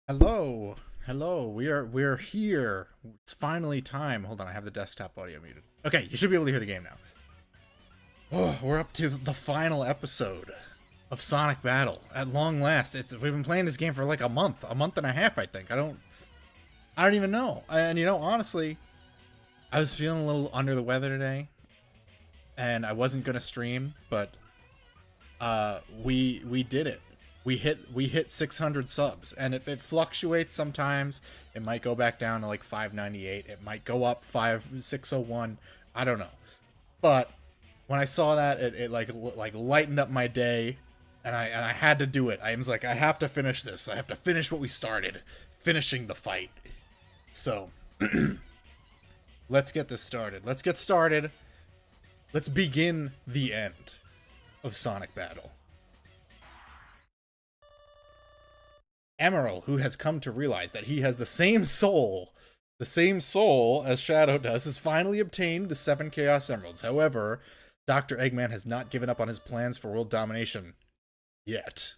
Hello, hello. We're here. It's finally time. Hold on, I have the desktop audio muted. Okay, you should be able to hear the game now. Oh, we're up to the final episode of Sonic Battle. At long last, we've been playing this game for like a month and a half, I think. I don't even know. And you know, honestly, I was feeling a little under the weather today, and I wasn't gonna stream, but we did it. We hit 600 subs, and if it fluctuates sometimes, it might go back down to like 598. It might go up 601. I don't know. But when I saw that, it like lightened up my day, and I had to do it. I was like, I have to finish this. I have to finish what we started, finishing the fight. So let's get this started. Let's get started. Let's begin the end of Sonic Battle. Emerald, who has come to realize that he has the same soul as Shadow does, has finally obtained the 7 Chaos Emeralds. However, Dr. Eggman has not given up on his plans for world domination. Yet.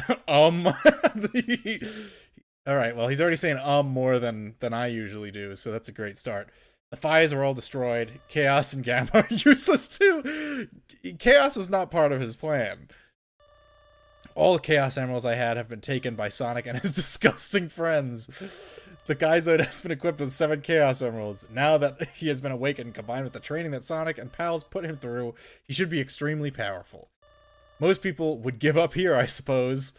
Alright, well, he's already saying more than I usually do, so that's a great start. The Fires are all destroyed. Chaos and Gamma are useless too. Chaos was not part of his plan. All the Chaos Emeralds I had have been taken by Sonic and his disgusting friends. The Gaizoid has been equipped with 7 Chaos Emeralds. Now that he has been awakened, combined with the training that Sonic and pals put him through, he should be extremely powerful. Most people would give up here, I suppose.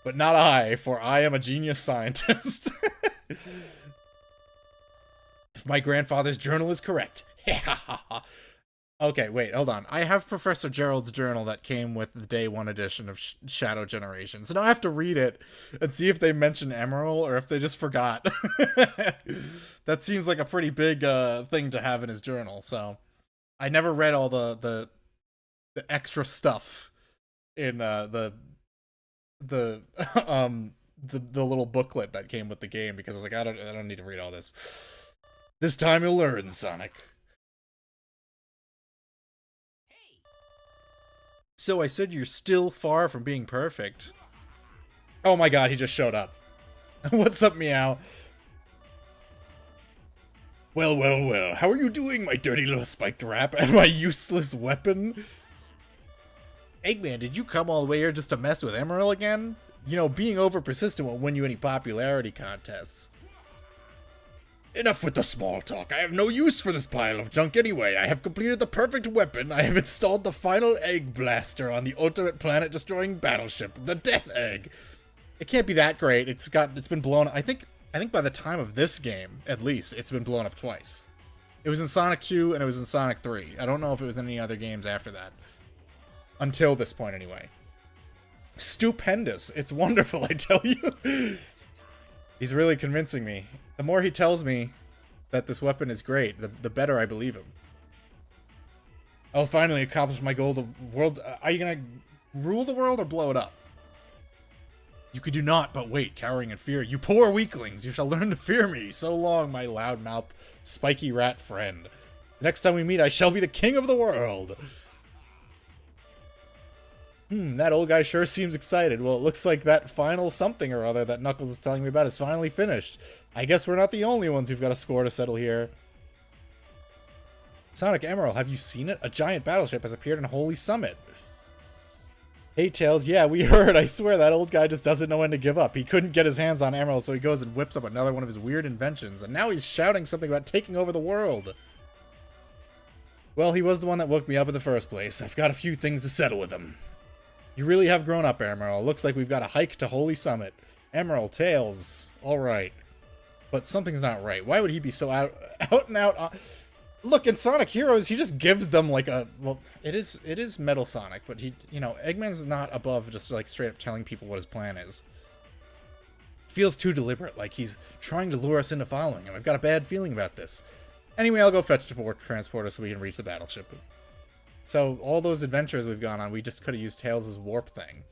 But not I, for I am a genius scientist. If my grandfather's journal is correct. Okay, wait, hold on. I have Professor Gerald's journal that came with the day 1 edition of Shadow Generation. So now I have to read it and see if they mention Emerald or if they just forgot. That seems like a pretty big thing to have in his journal. So I never read all the extra stuff in the little booklet that came with the game, because I was like, I don't need to read all this. This time you'll learn, Sonic. So I said you're still far from being perfect. Oh my god, he just showed up. What's up, Meow? Well, well, well. How are you doing, my dirty little spiked rap and my useless weapon? Eggman, did you come all the way here just to mess with Emerald again? You know, being over persistent won't win you any popularity contests. Enough with the small talk. I have no use for this pile of junk anyway. I have completed the perfect weapon. I have installed the final egg blaster on the ultimate planet-destroying battleship, the Death Egg. It can't be that great. It's been blown. I think by the time of this game, at least, it's been blown up twice. It was in Sonic 2 and it was in Sonic 3. I don't know if it was in any other games after that. Until this point, anyway. Stupendous. It's wonderful, I tell you. He's really convincing me. The more he tells me that this weapon is great, the better I believe him. I'll finally accomplish my goal. The world. Are you gonna rule the world or blow it up? You could do naught but wait, cowering in fear. You poor weaklings, you shall learn to fear me. So long, my loudmouth, spiky rat friend. The next time we meet, I shall be the king of the world. That old guy sure seems excited. Well, it looks like that final something or other that Knuckles was telling me about is finally finished. I guess we're not the only ones who've got a score to settle here. Sonic Emerald, have you seen it? A giant battleship has appeared in Holy Summit. Hey, Tails, yeah, we heard. I swear that old guy just doesn't know when to give up. He couldn't get his hands on Emerald, so he goes and whips up another one of his weird inventions. And now he's shouting something about taking over the world. Well, he was the one that woke me up in the first place. I've got a few things to settle with him. You really have grown up, Emerald. Looks like we've got a hike to Holy Summit. Emerald, Tails, all right. But something's not right. Why would he be so out and out? Look, in Sonic Heroes, he just gives them like a... Well, it is Metal Sonic, but he, you know, Eggman's not above just like straight up telling people what his plan is. Feels too deliberate, like he's trying to lure us into following him. I've got a bad feeling about this. Anyway, I'll go fetch the transporter so we can reach the battleship. So, all those adventures we've gone on, we just could have used Tails' warp thing.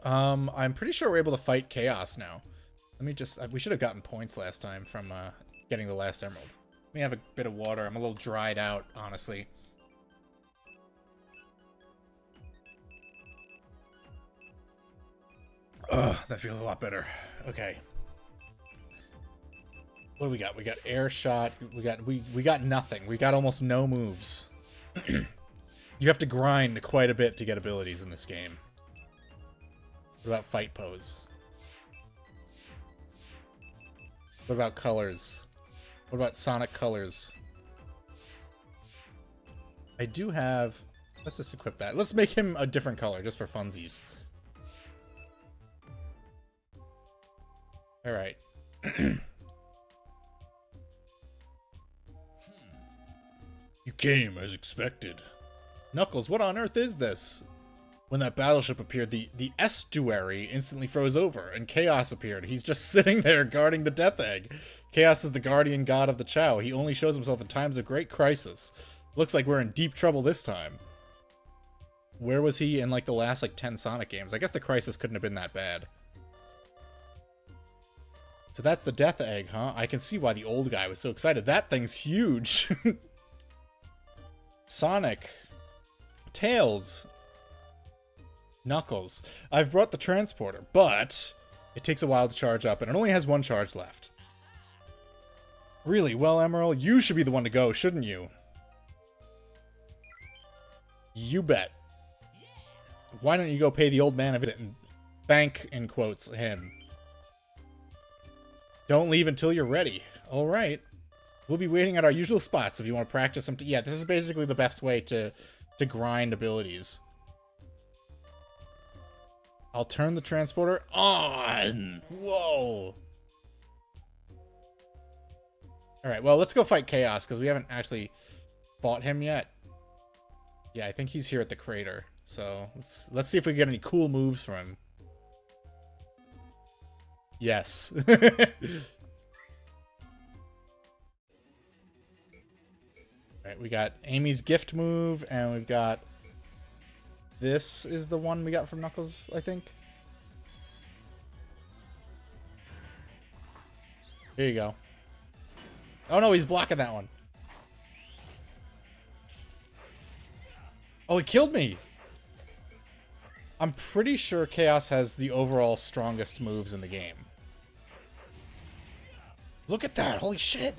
I'm pretty sure we're able to fight Chaos now. Let me just... we should have gotten points last time from getting the last emerald. Let me have a bit of water. I'm a little dried out, honestly. Ugh, that feels a lot better. Okay. What do we got? We got air shot. We got nothing. We got almost no moves. You have to grind quite a bit to get abilities in this game. What about fight pose? What about colors? What about Sonic colors? I do have... Let's just equip that. Let's make him a different color, just for funsies. Alright. You came as expected. Knuckles, what on earth is this? When that battleship appeared, the estuary instantly froze over, and Chaos appeared. He's just sitting there guarding the Death Egg. Chaos is the guardian god of the Chao. He only shows himself in times of great crisis. Looks like we're in deep trouble this time. Where was he in, like, the last, 10 Sonic games? I guess the crisis couldn't have been that bad. So that's the Death Egg, huh? I can see why the old guy was so excited. That thing's huge! Sonic. Tails. Knuckles. I've brought the transporter, but it takes a while to charge up, and it only has one charge left. Really? Well, Emerald, you should be the one to go, shouldn't you? You bet. Why don't you go pay the old man a visit and thank, in quotes, him? Don't leave until you're ready. All right. We'll be waiting at our usual spots if you want to practice some... Yeah, this is basically the best way to grind abilities. I'll turn the transporter on. Whoa. Alright, well, let's go fight Chaos, because we haven't actually fought him yet. Yeah, I think he's here at the crater. So, let's see if we can get any cool moves from him. Yes. Alright, we got Amy's gift move, and we've got... This is the one we got from Knuckles, I think. Here you go. Oh no, he's blocking that one. Oh, he killed me! I'm pretty sure Chaos has the overall strongest moves in the game. Look at that! Holy shit!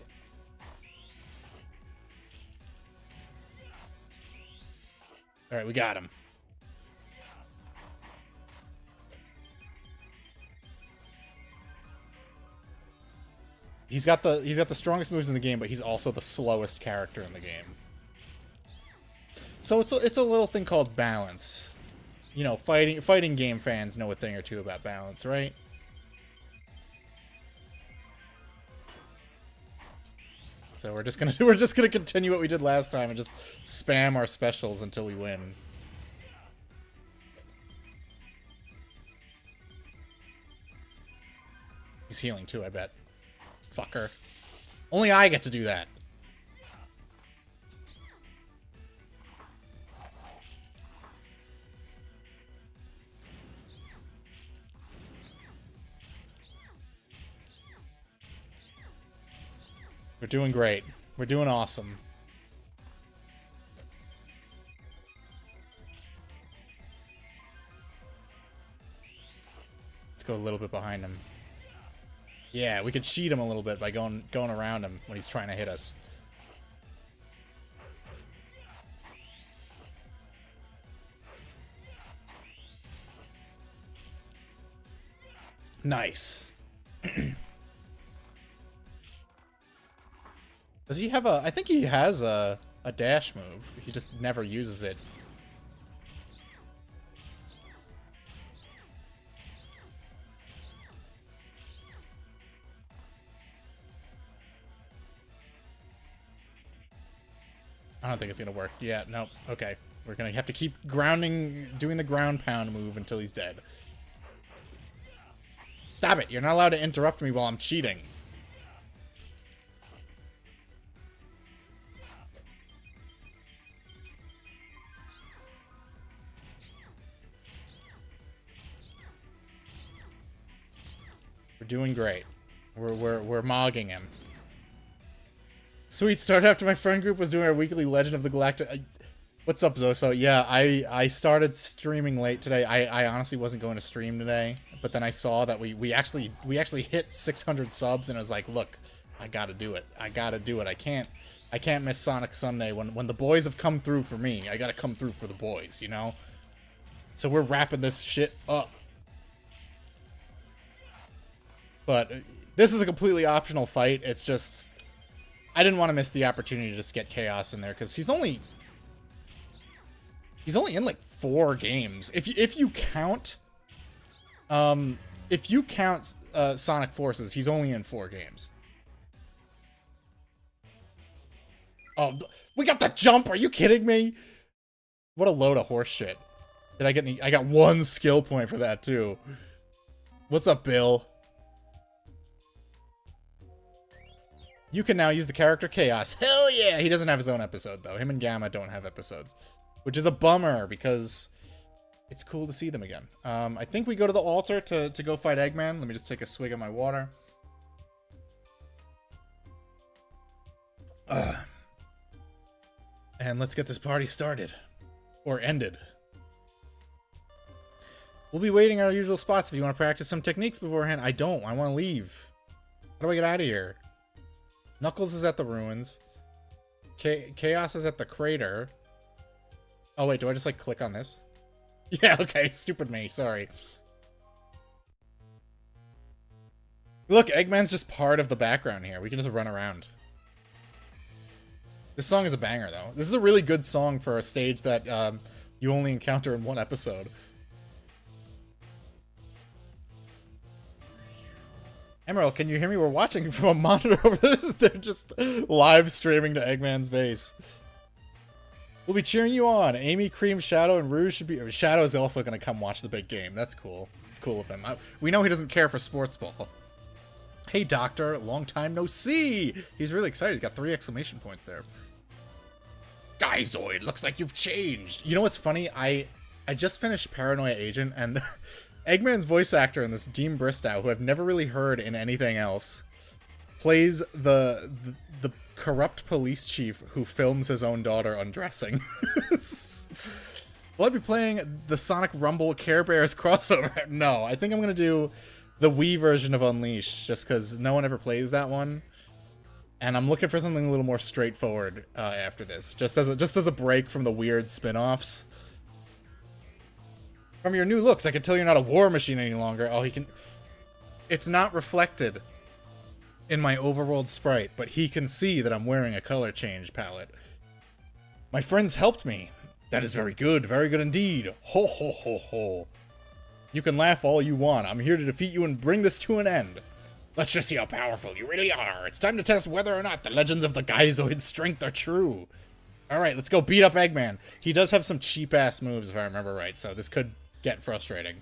Alright, we got him. He's got the strongest moves in the game, but he's also the slowest character in the game. So it's a little thing called balance. You know, fighting game fans know a thing or two about balance, right? So we're just gonna continue what we did last time and just spam our specials until we win. He's healing too, I bet. Fucker. Only I get to do that. We're doing great. We're doing awesome. Let's go a little bit behind him. Yeah, we could cheat him a little bit by going around him when he's trying to hit us. Nice. Does he have a... I think he has a dash move. He just never uses it. I don't think it's gonna work. Yeah, nope. Okay. We're gonna have to keep doing the ground pound move until he's dead. Stop it! You're not allowed to interrupt me while I'm cheating. We're doing great. We're mogging him. Sweet start after my friend group was doing our weekly Legend of the Galactic. What's up, Zoso? Yeah, I started streaming late today. I honestly wasn't going to stream today, but then I saw that we actually hit 600 subs, and I was like, look, I gotta do it. I gotta do it. I can't miss Sonic Sunday when the boys have come through for me. I gotta come through for the boys, you know. So we're wrapping this shit up. But this is a completely optional fight. It's just I didn't want to miss the opportunity to just get Chaos in there because he's only in like 4 games. If you count Sonic Forces, he's only in 4 games. Oh, we got the jump. Are you kidding me? What a load of horse shit. Did I get any? I got 1 skill point for that too. What's up, Bill? You can now use the character Chaos. Hell yeah! He doesn't have his own episode, though. Him and Gamma don't have episodes. Which is a bummer, because it's cool to see them again. I think we go to the altar to go fight Eggman. Let me just take a swig of my water. And let's get this party started. Or ended. We'll be waiting at our usual spots if you want to practice some techniques beforehand. I don't. I want to leave. How do I get out of here? Knuckles is at the ruins. Chaos is at the crater. Oh, wait. Do I just, like, click on this? Yeah, okay. Stupid me. Sorry. Look, Eggman's just part of the background here. We can just run around. This song is a banger, though. This is a really good song for a stage that you only encounter in 1 episode. Emerald, can you hear me? We're watching from a monitor over there. They're just live streaming to Eggman's base. We'll be cheering you on. Amy, Cream, Shadow, and Rouge should be... Shadow is also going to come watch the big game. That's cool. It's cool of him. We know he doesn't care for sports ball. Hey, Doctor. Long time no see. He's really excited. He's got 3 exclamation points there. Guyzoid, looks like you've changed. You know what's funny? I just finished Paranoia Agent, and... Eggman's voice actor in this, Dean Bristow, who I've never really heard in anything else, plays the corrupt police chief who films his own daughter undressing. Will I be playing the Sonic Rumble Care Bears crossover? No, I think I'm going to do the Wii version of Unleash, just because no one ever plays that one. And I'm looking for something a little more straightforward after this, just as a break from the weird spin-offs. From your new looks, I can tell you're not a war machine any longer. Oh, he can... It's not reflected. in my overworld sprite, but he can see that I'm wearing a color change palette. My friends helped me. That is very good indeed. Ho ho ho ho. You can laugh all you want. I'm here to defeat you and bring this to an end. Let's just see how powerful you really are. It's time to test whether or not the legends of the Gaizoid's strength are true. Alright, let's go beat up Eggman. He does have some cheap-ass moves, if I remember right, so this could get frustrating.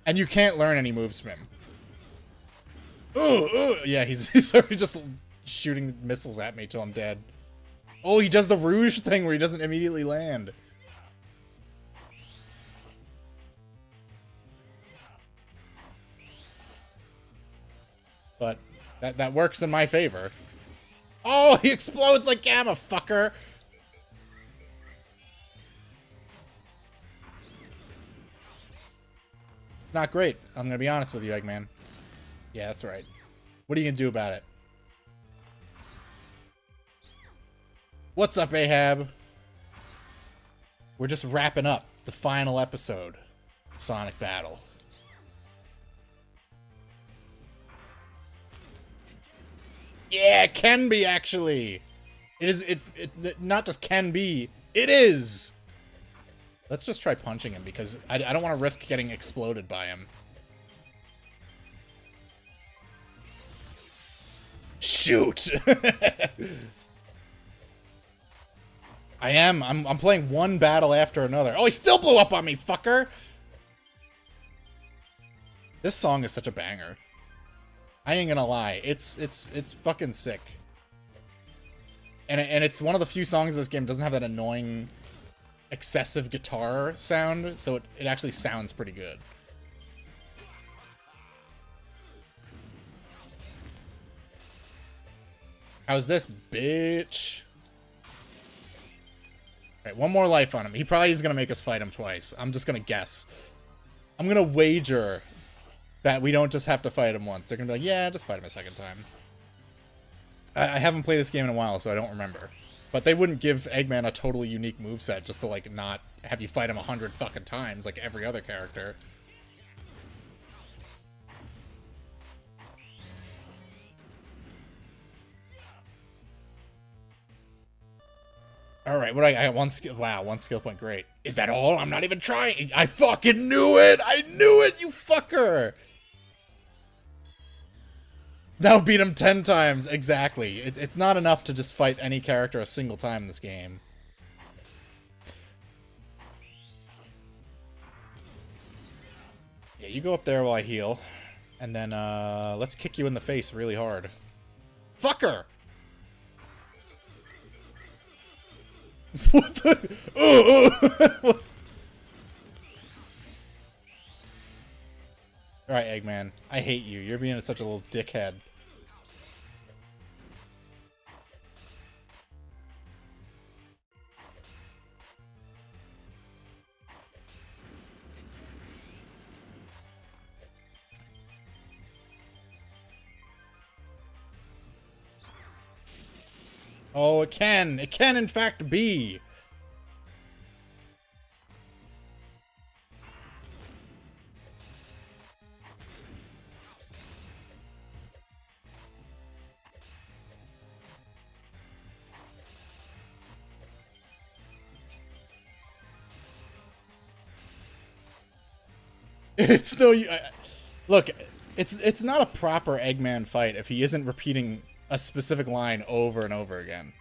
And you can't learn any moves from him. Ooh. Yeah, he's already just shooting missiles at me till I'm dead. Oh, he does the Rouge thing where he doesn't immediately land. But that works in my favor. Oh, he explodes like Gamma, fucker! Not great. I'm gonna be honest with you, Eggman. Yeah, that's right. What are you gonna do about it? What's up, Ahab? We're just wrapping up the final episode of Sonic Battle. Yeah, it can be, actually. It is, it not just can be, it is! Let's just try punching him, because I don't want to risk getting exploded by him. Shoot! I'm playing one battle after another. Oh, he still blew up on me, fucker! This song is such a banger. I ain't gonna lie, it's fucking sick. And it's one of the few songs in this game that doesn't have that annoying excessive guitar sound, so it actually sounds pretty good. How's this, bitch? Alright, one more life on him. He probably is gonna make us fight him twice. I'm just gonna guess. I'm gonna wager that we don't just have to fight him once. They're gonna be like, yeah, just fight him a second time. I haven't played this game in a while, so I don't remember. But they wouldn't give Eggman a totally unique moveset just to, like, not have you fight him 100 fucking times like every other character. Alright, what I got one skill. Wow, one skill point. Great. Is that all? I'm not even trying. I fucking knew it! I knew it, you fucker! That would beat him 10 times. Exactly. It's not enough to just fight any character a single time in this game. Yeah, you go up there while I heal. And then, let's kick you in the face really hard. Fucker! What the? Alright, Eggman. I hate you. You're being such a little dickhead. Oh, it can. It can, in fact, be. It's no... Look, it's not a proper Eggman fight if he isn't repeating a specific line over and over again.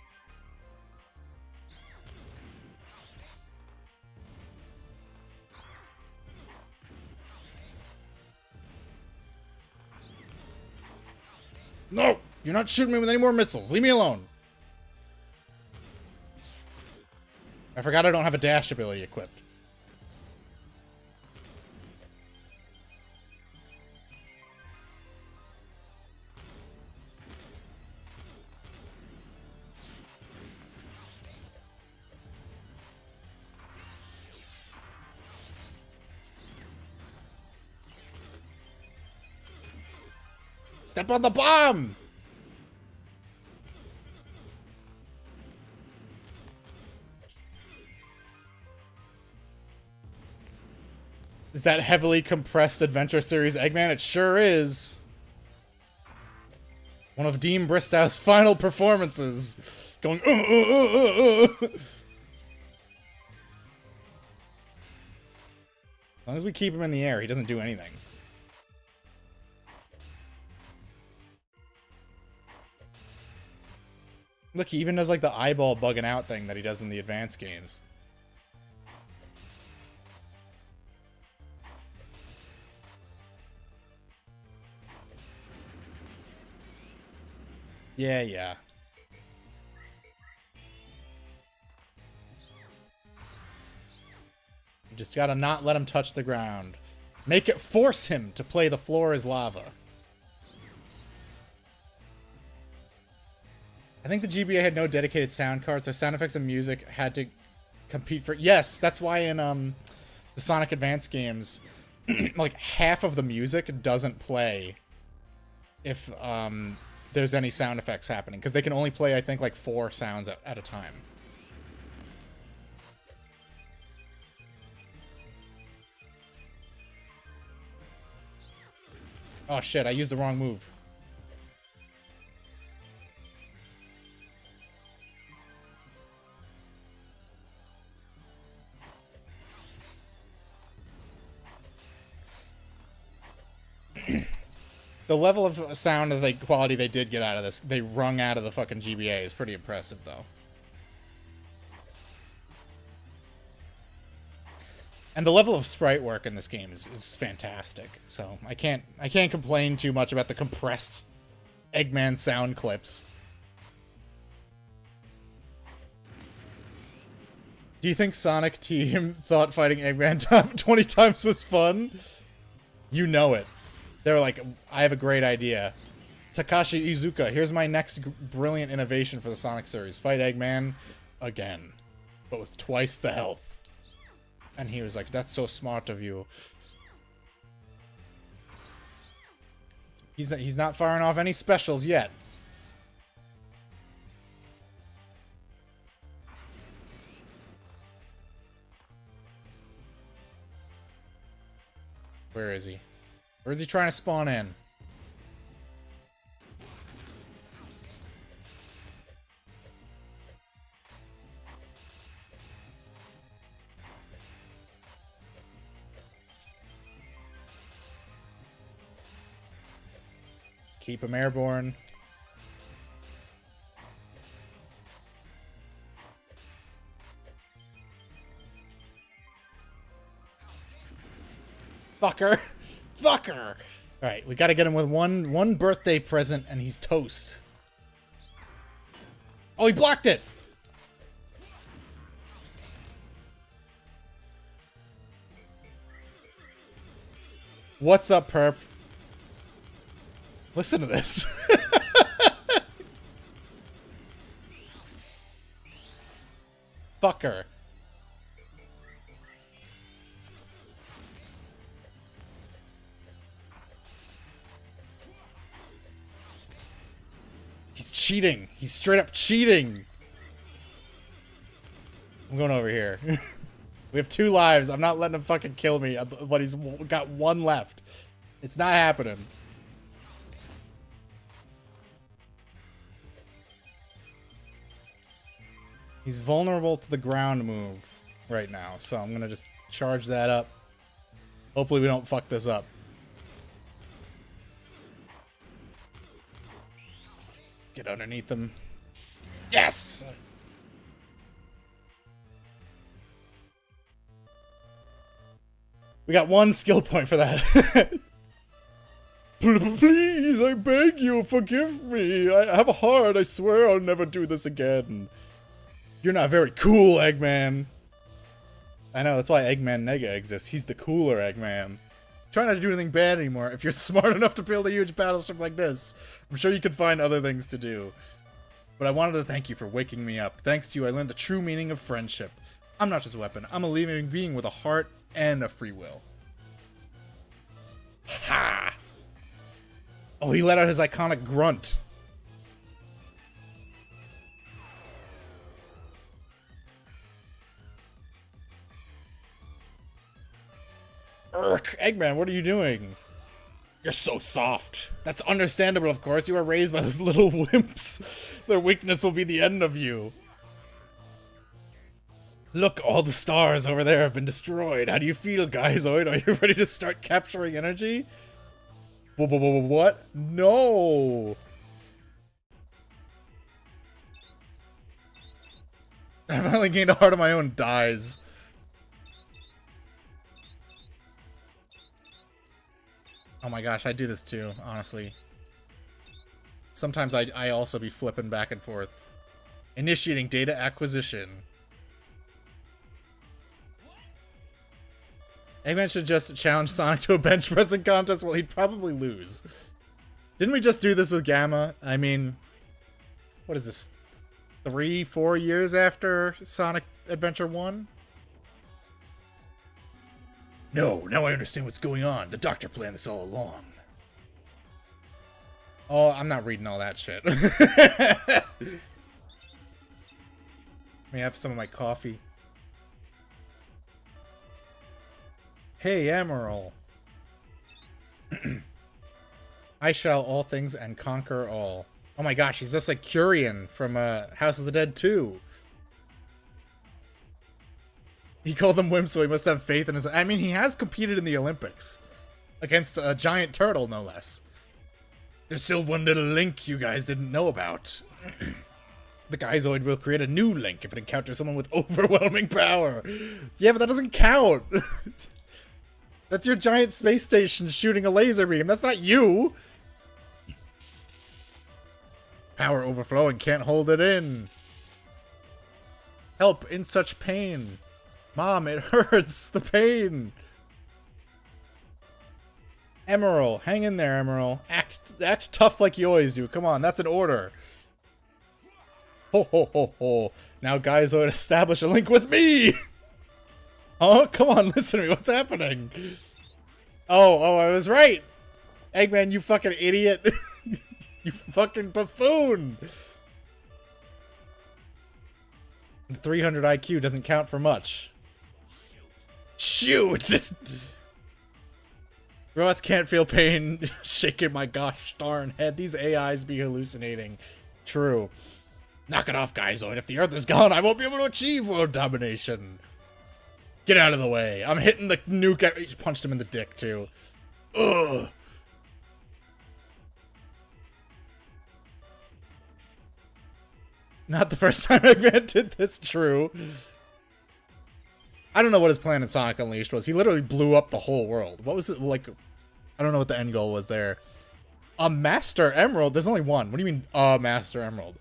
No! You're not shooting me with any more missiles. Leave me alone. I forgot I don't have a dash ability equipped. Step on the bomb! Is that heavily compressed Adventure Series Eggman? It sure is. One of Dean Bristow's final performances. Going, As long as we keep him in the air, he doesn't do anything. Look, he even does like the eyeball bugging out thing that he does in the advanced games. Yeah, yeah. You just gotta not let him touch the ground. Make it force him to play The Floor is Lava. I think the GBA had no dedicated sound card, so sound effects and music had to compete for... Yes, that's why in the Sonic Advance games, like half of the music doesn't play if there's any sound effects happening, because they can only play, I think, like 4 sounds at a time. Oh shit, I used the wrong move. The level of sound of the quality they did get out of this, they wrung out of the fucking GBA, is pretty impressive, though. And the level of sprite work in this game is fantastic. So I can't complain too much about the compressed Eggman sound clips. Do you think Sonic Team thought fighting Eggman 20 times was fun? You know it. They were like, I have a great idea. Takashi Iizuka, here's my next brilliant innovation for the Sonic series. Fight Eggman again, but with twice the health. And he was like, that's so smart of you. He's not firing off any specials yet. Where is he? Where is he trying to spawn in? Keep him airborne. Fucker. Fucker. Alright, we gotta get him with one birthday present and he's toast. Oh, he blocked it! What's up, perp? Listen to this. Fucker. He's cheating. He's straight up cheating. I'm going over here. We have 2 lives. I'm not letting him fucking kill me, but he's got 1 left. It's not happening. He's vulnerable to the ground move right now, so I'm gonna just charge that up. Hopefully we don't fuck this up. Get underneath them. Yes! We got 1 skill point for that. Please, I beg you, forgive me. I have a heart. I swear I'll never do this again. You're not very cool, Eggman. I know, that's why Eggman Nega exists. He's the cooler Eggman. Try not to do anything bad anymore. If you're smart enough to build a huge battleship like this, I'm sure you could find other things to do. But I wanted to thank you for waking me up. Thanks to you, I learned the true meaning of friendship. I'm not just a weapon. I'm a living being with a heart and a free will. Ha! Oh, he let out his iconic grunt. Urk, Eggman, what are you doing? You're so soft. That's understandable, of course. You were raised by those little wimps. Their weakness will be the end of you. Look, all the stars over there have been destroyed. How do you feel, Guyzoid? Are you ready to start capturing energy? What? No! I finally gained a heart of my own. Dies. Oh my gosh, I do this too, honestly. Sometimes I also be flipping back and forth. Initiating data acquisition. Eggman should just challenge Sonic to a bench pressing contest. Well, he'd probably lose. Didn't we just do this with Gamma? I mean, what is this? 3-4 years after Sonic Adventure 1? No, now I understand what's going on. The Doctor planned this all along. Oh, I'm not reading all that shit. Let me have some of my coffee. Hey, Emerald. I shall all things and conquer all. Oh my gosh, he's just like Curian from House of the Dead 2. He called them wimps, so he must have faith in his... I mean, he has competed in the Olympics. Against a giant turtle, no less. There's still one little link you guys didn't know about. The Guyzoid will create a new link if it encounters someone with overwhelming power. Yeah, but that doesn't count. That's your giant space station shooting a laser beam. That's not you. Power overflowing, can't hold it in. Help, in such pain. Mom, it hurts. The pain. Emerald, hang in there, Emerald. Act tough like you always do. Come on, that's an order. Ho ho ho ho. Now Guyzoid establish a link with me. Oh, come on, listen to me. What's happening? Oh, I was right. Eggman, you fucking idiot. You fucking buffoon. The 300 IQ doesn't count for much. Shoot! Ross can't feel pain. Shaking my gosh darn head. These AIs be hallucinating. True. Knock it off, Guyzoid. If the Earth is gone, I won't be able to achieve world domination. Get out of the way. I'm hitting the nuke. He punched him in the dick, too. Ugh. Not the first time Eggman did this, true. I don't know what his plan in Sonic Unleashed was. He literally blew up the whole world. What was it like? I don't know what the end goal was there. A Master Emerald? There's only one. What do you mean, a Master Emerald?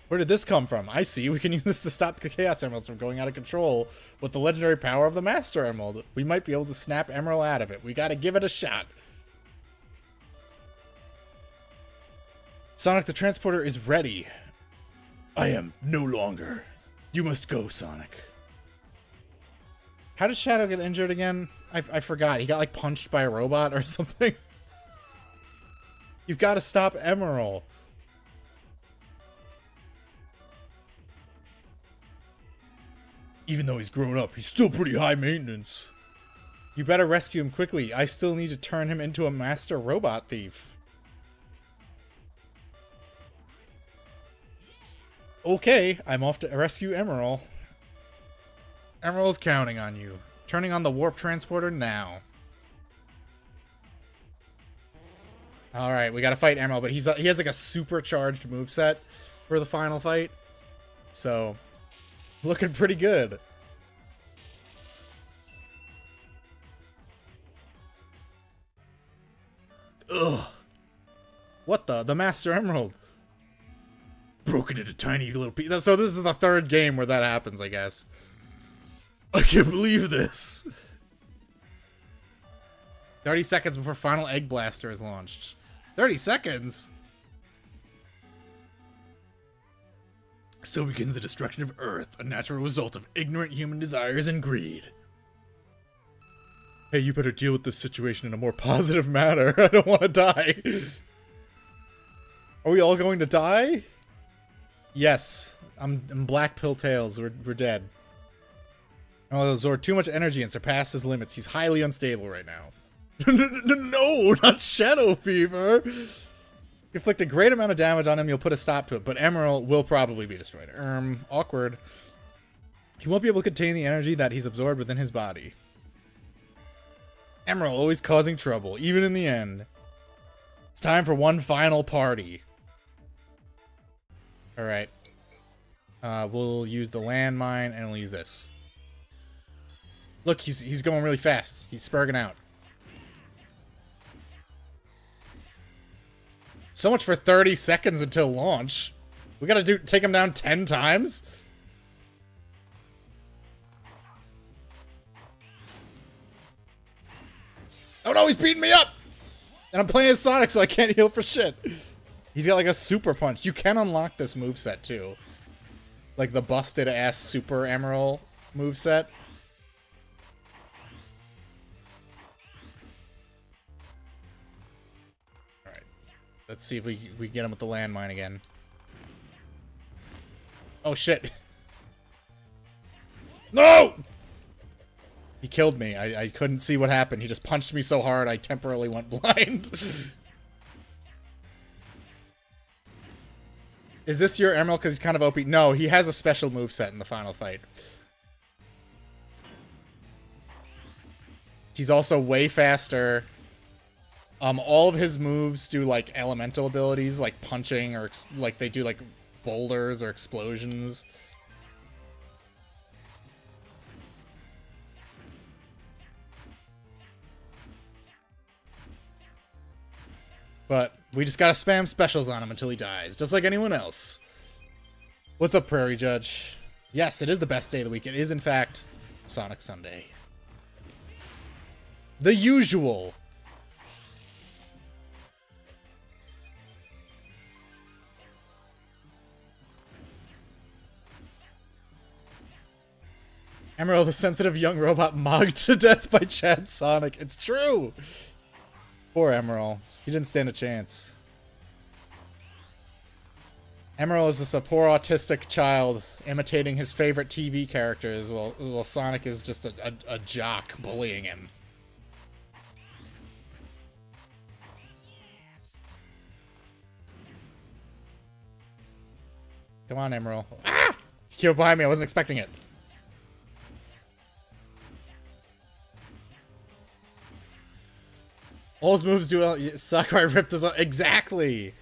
Where did this come from? I see. We can use this to stop the Chaos Emeralds from going out of control with the legendary power of the Master Emerald. We might be able to snap Emerald out of it. We gotta give it a shot. Sonic the Transporter is ready. I am no longer. You must go, Sonic. How did Shadow get injured again? I forgot. He got, like, punched by a robot or something. You've got to stop Emerald. Even though he's grown up, he's still pretty high maintenance. You better rescue him quickly. I still need to turn him into a master robot thief. Okay, I'm off to rescue Emerald. Emerald's counting on you. Turning on the warp transporter now. Alright, we gotta fight Emerald, but he has like a supercharged moveset for the final fight. So, looking pretty good. Ugh. What the? The Master Emerald. Broken into tiny little pieces. So this is the third game where that happens, I guess. I can't believe this. 30 seconds before final Egg Blaster is launched. 30 seconds? So begins the destruction of Earth, a natural result of ignorant human desires and greed. Hey, you better deal with this situation in a more positive manner. I don't want to die. Are we all going to die? Yes. I'm Black Pill Tails. We're dead. Oh, Zord, too much energy and surpassed his limits. He's highly unstable right now. No, not Shadow Fever. Inflict a great amount of damage on him, you'll put a stop to it, but Emerald will probably be destroyed. Awkward. He won't be able to contain the energy that he's absorbed within his body. Emerald always causing trouble, even in the end. It's time for one final party. Alright. We'll use the landmine, and we'll use this. Look, he's going really fast. He's spurging out. So much for 30 seconds until launch. We gotta take him down 10 times? Oh no, he's beating me up! And I'm playing as Sonic, so I can't heal for shit. He's got like a super punch. You can unlock this moveset too. Like the busted ass super Emerald moveset. Alright. Let's see if we get him with the landmine again. Oh shit. No! He killed me. I couldn't see what happened. He just punched me so hard I temporarily went blind. Is this your Emerald because he's kind of OP? No, he has a special moveset in the final fight. He's also way faster. All of his moves do like elemental abilities, like punching, or like they do like boulders or explosions. But we just gotta spam specials on him until he dies, just like anyone else. What's up, Prairie Judge? Yes, it is the best day of the week. It is, in fact, Sonic Sunday. The usual. Emerald, the sensitive young robot mocked to death by Chad Sonic. It's true! Poor Emerald. He didn't stand a chance. Emerald is just a poor autistic child imitating his favorite TV characters while Sonic is just a jock bullying him. Come on, Emerald. Ah! He came behind me. I wasn't expecting it. All his moves do Sakurai ripped us off. Exactly.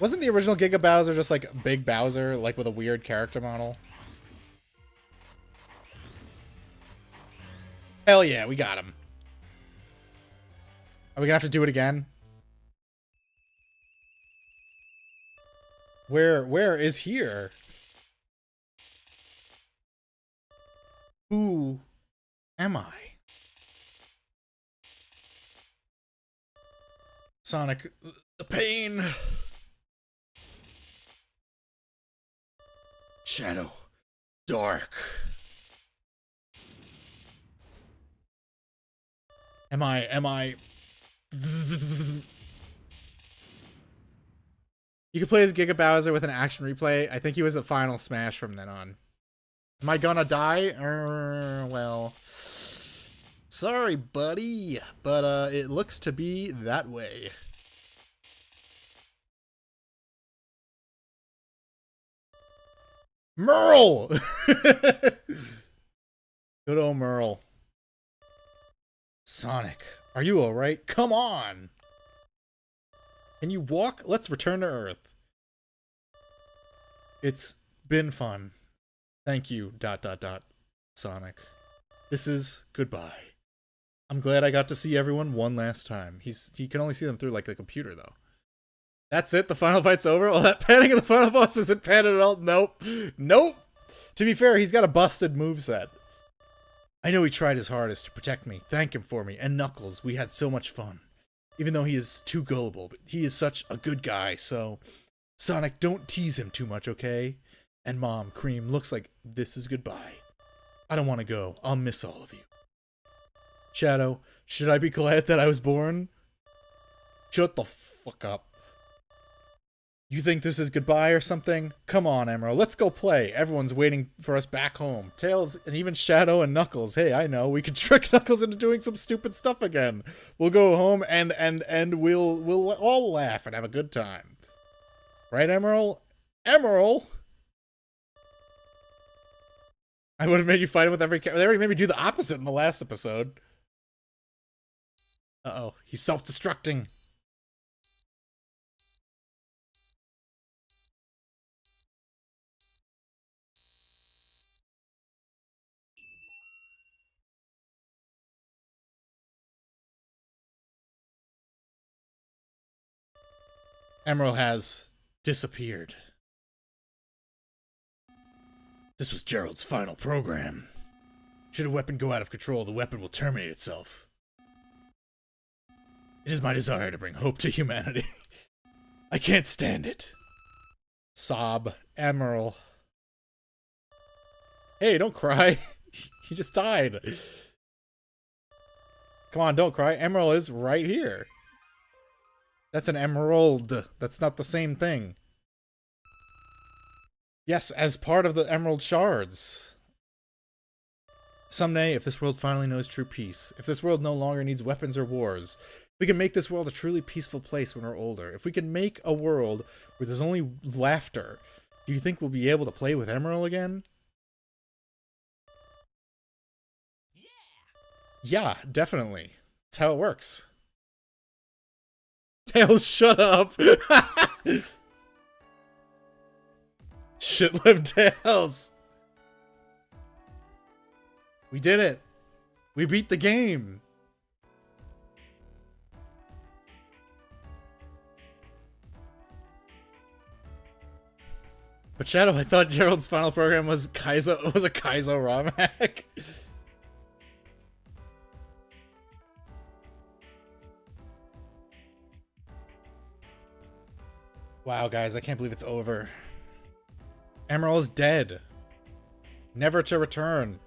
Wasn't the original Giga Bowser just like Big Bowser, like with a weird character model? Hell yeah, we got him. Are we gonna have to do it again? Where is here? Who am I? Sonic, the pain. Shadow, dark. Am I? You can play as Giga Bowser with an action replay. I think he was at Final Smash from then on. Am I gonna die? Well, sorry, buddy, but it looks to be that way. Merle! Good old Merle. Sonic, are you alright? Come on! Can you walk? Let's return to Earth. It's been fun. Thank you, ... Sonic. This is goodbye. I'm glad I got to see everyone one last time. He can only see them through like the computer though. That's it? The final fight's over? Oh, that panning of the final boss isn't padded at all? Nope. Nope! To be fair, he's got a busted moveset. I know he tried his hardest to protect me. Thank him for me. And Knuckles, we had so much fun. Even though he is too gullible, but he is such a good guy, so... Sonic, don't tease him too much, okay? And Mom, Cream, looks like this is goodbye. I don't want to go. I'll miss all of you. Shadow, should I be glad that I was born? Shut the fuck up. You think this is goodbye or something? Come on, Emerald, let's go play. Everyone's waiting for us back home. Tails and even Shadow and Knuckles. Hey, I know, we could trick Knuckles into doing some stupid stuff again. We'll go home and we'll all laugh and have a good time. Right, Emerald? Emerald? I would have made you fight with every character. They already made me do the opposite in the last episode. Uh-oh, he's self-destructing. Emerald has disappeared. This was Gerald's final program. Should a weapon go out of control, the weapon will terminate itself. It is my desire to bring hope to humanity. I can't stand it. Sob. Emerald. Hey, don't cry. He just died. Come on, don't cry. Emerald is right here. That's an emerald. That's not the same thing. Yes, as part of the emerald shards. Someday, if this world finally knows true peace, if this world no longer needs weapons or wars, we can make this world a truly peaceful place when we're older. If we can make a world where there's only laughter, do you think we'll be able to play with Emerald again? Yeah, definitely. That's how it works. Tails, shut up! Shit-lived Tails! We did it! We beat the game! But Shadow, I thought Gerald's final program was Kaizo, was a Kaizo ROM hack. Wow, guys, I can't believe it's over. Emerald's dead. Never to return.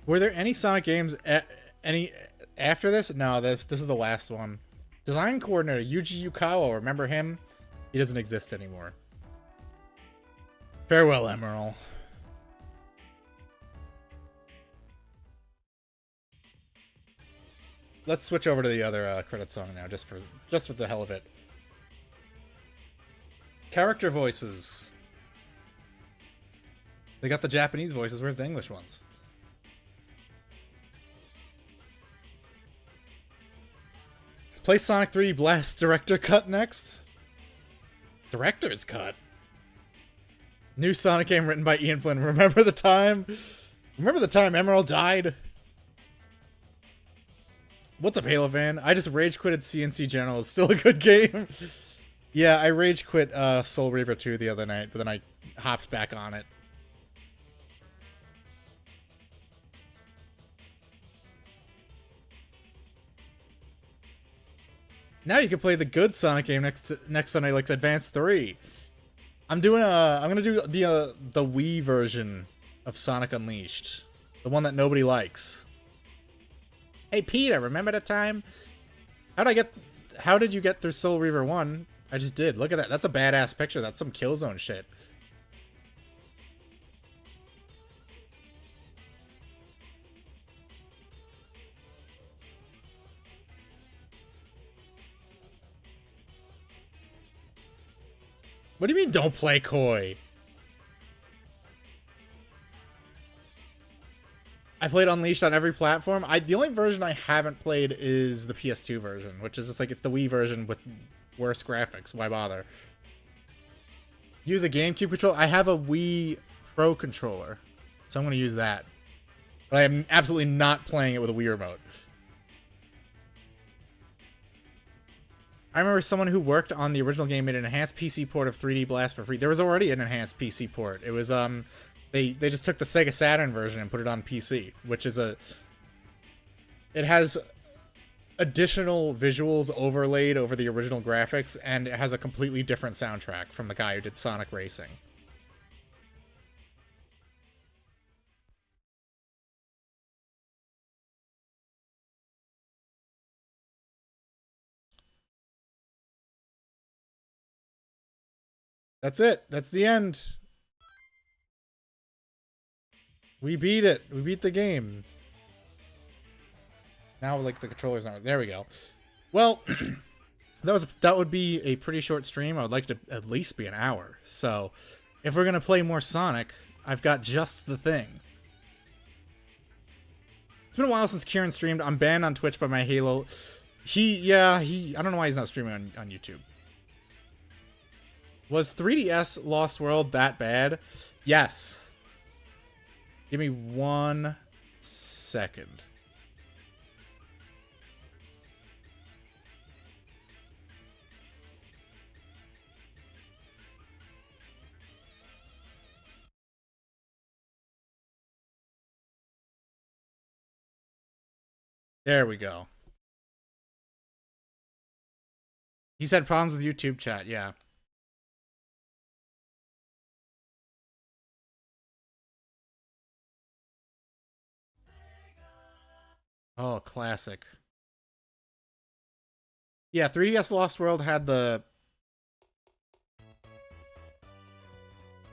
Were there any Sonic games any after this? No, this is the last one. Design coordinator Yuji Yukawa, remember him? He doesn't exist anymore. Farewell, Emerald. Let's switch over to the other credit song now, just for the hell of it. Character voices. They got the Japanese voices. Where's the English ones? Play Sonic 3 Blast Director Cut next. Director's Cut. New Sonic game written by Ian Flynn. Remember the time? Remember the time Emerald died? What's up, Halo fan? I just rage quitted CNC General. It's still a good game. Yeah, I rage quit Soul Reaver 2 the other night, but then I hopped back on it. Now you can play the good Sonic game next Sunday, like Advance 3. I'm gonna do the Wii version of Sonic Unleashed, the one that nobody likes. Hey Peter, remember the time? How did you get through Soul Reaver 1? I just did. Look at that. That's a badass picture. That's some Killzone shit. What do you mean don't play coy? I played Unleashed on every platform. The only version I haven't played is the PS2 version, which is just like, it's the Wii version with worse graphics. Why bother? Use a GameCube controller. I have a Wii Pro controller, so I'm going to use that. But I am absolutely not playing it with a Wii remote. I remember someone who worked on the original game made an enhanced PC port of 3D Blast for free. There was already an enhanced PC port. It was they just took the Sega Saturn version and put it on PC, which is it has additional visuals overlaid over the original graphics, and it has a completely different soundtrack from the guy who did Sonic Racing. That's it. That's the end. We beat it. We beat the game. Now, like, the controllers aren't. There we go. Well, that would be a pretty short stream. I would like to at least be an hour. So, if we're gonna play more Sonic, I've got just the thing. It's been a while since Kieran streamed. I'm banned on Twitch by my Halo. I don't know why he's not streaming on YouTube. Was 3DS Lost World that bad? Yes. Give me 1 second. There we go. He's had problems with YouTube chat, yeah. Oh, classic. Yeah, 3DS Lost World had the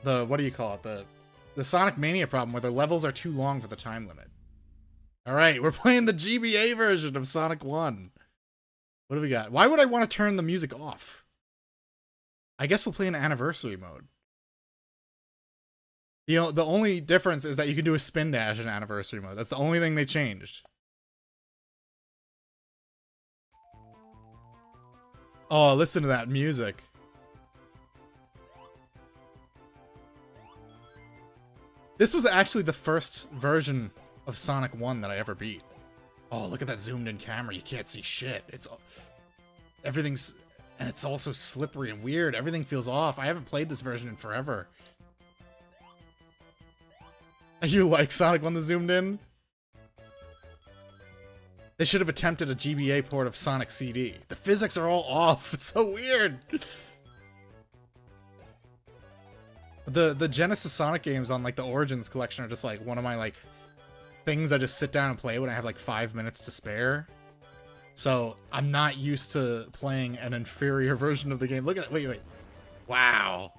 what do you call it? The Sonic Mania problem where the levels are too long for the time limit. All right, we're playing the GBA version of Sonic 1. What do we got? Why would I want to turn the music off? I guess we'll play in anniversary mode. You know, the only difference is that you can do a spin dash in anniversary mode. That's the only thing they changed. Oh, listen to that music. This was actually the first version of Sonic 1 that I ever beat. Oh, look at that zoomed in camera. You can't see shit. Everything's, and it's also slippery and weird. Everything feels off. I haven't played this version in forever. You like Sonic 1 that zoomed in? They should have attempted a GBA port of Sonic CD. The physics are all off. It's so weird. The Genesis Sonic games on like the Origins collection are just like one of my like things I just sit down and play when I have like 5 minutes to spare. So I'm not used to playing an inferior version of the game. Look at that. Wait. Wow.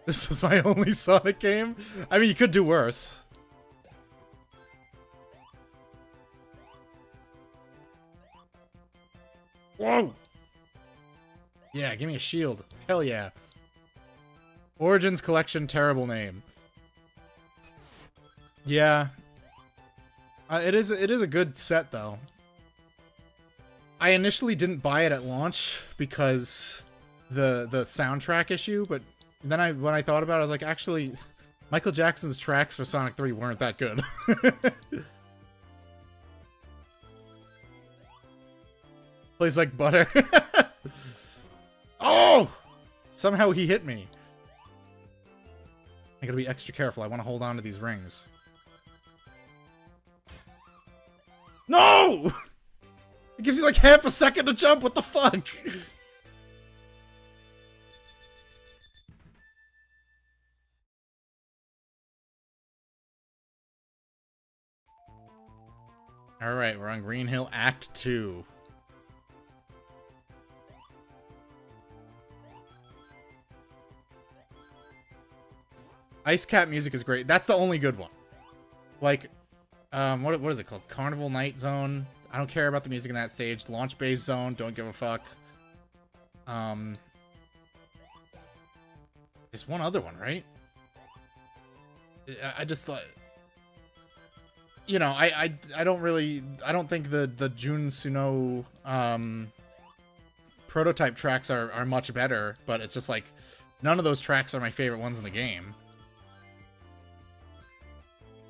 This is my only Sonic game? I mean, you could do worse. Whoa! Yeah, give me a shield. Hell yeah. Origins Collection, terrible name. Yeah. It is a good set, though. I initially didn't buy it at launch because the soundtrack issue, but then when I thought about it, I was like, actually, Michael Jackson's tracks for Sonic 3 weren't that good. Plays like butter. Oh! Somehow he hit me. I gotta be extra careful. I want to hold on to these rings. No! It gives you like half a second to jump. What the fuck? Alright, we're on Green Hill Act 2. Ice Cap music is great. That's the only good one. Like, what is it called? Carnival Night Zone. I don't care about the music in that stage. Launch Base Zone. Don't give a fuck. There's one other one, right? I just like, you know, I don't think the Jun Suno prototype tracks are much better, but it's just like none of those tracks are my favorite ones in the game.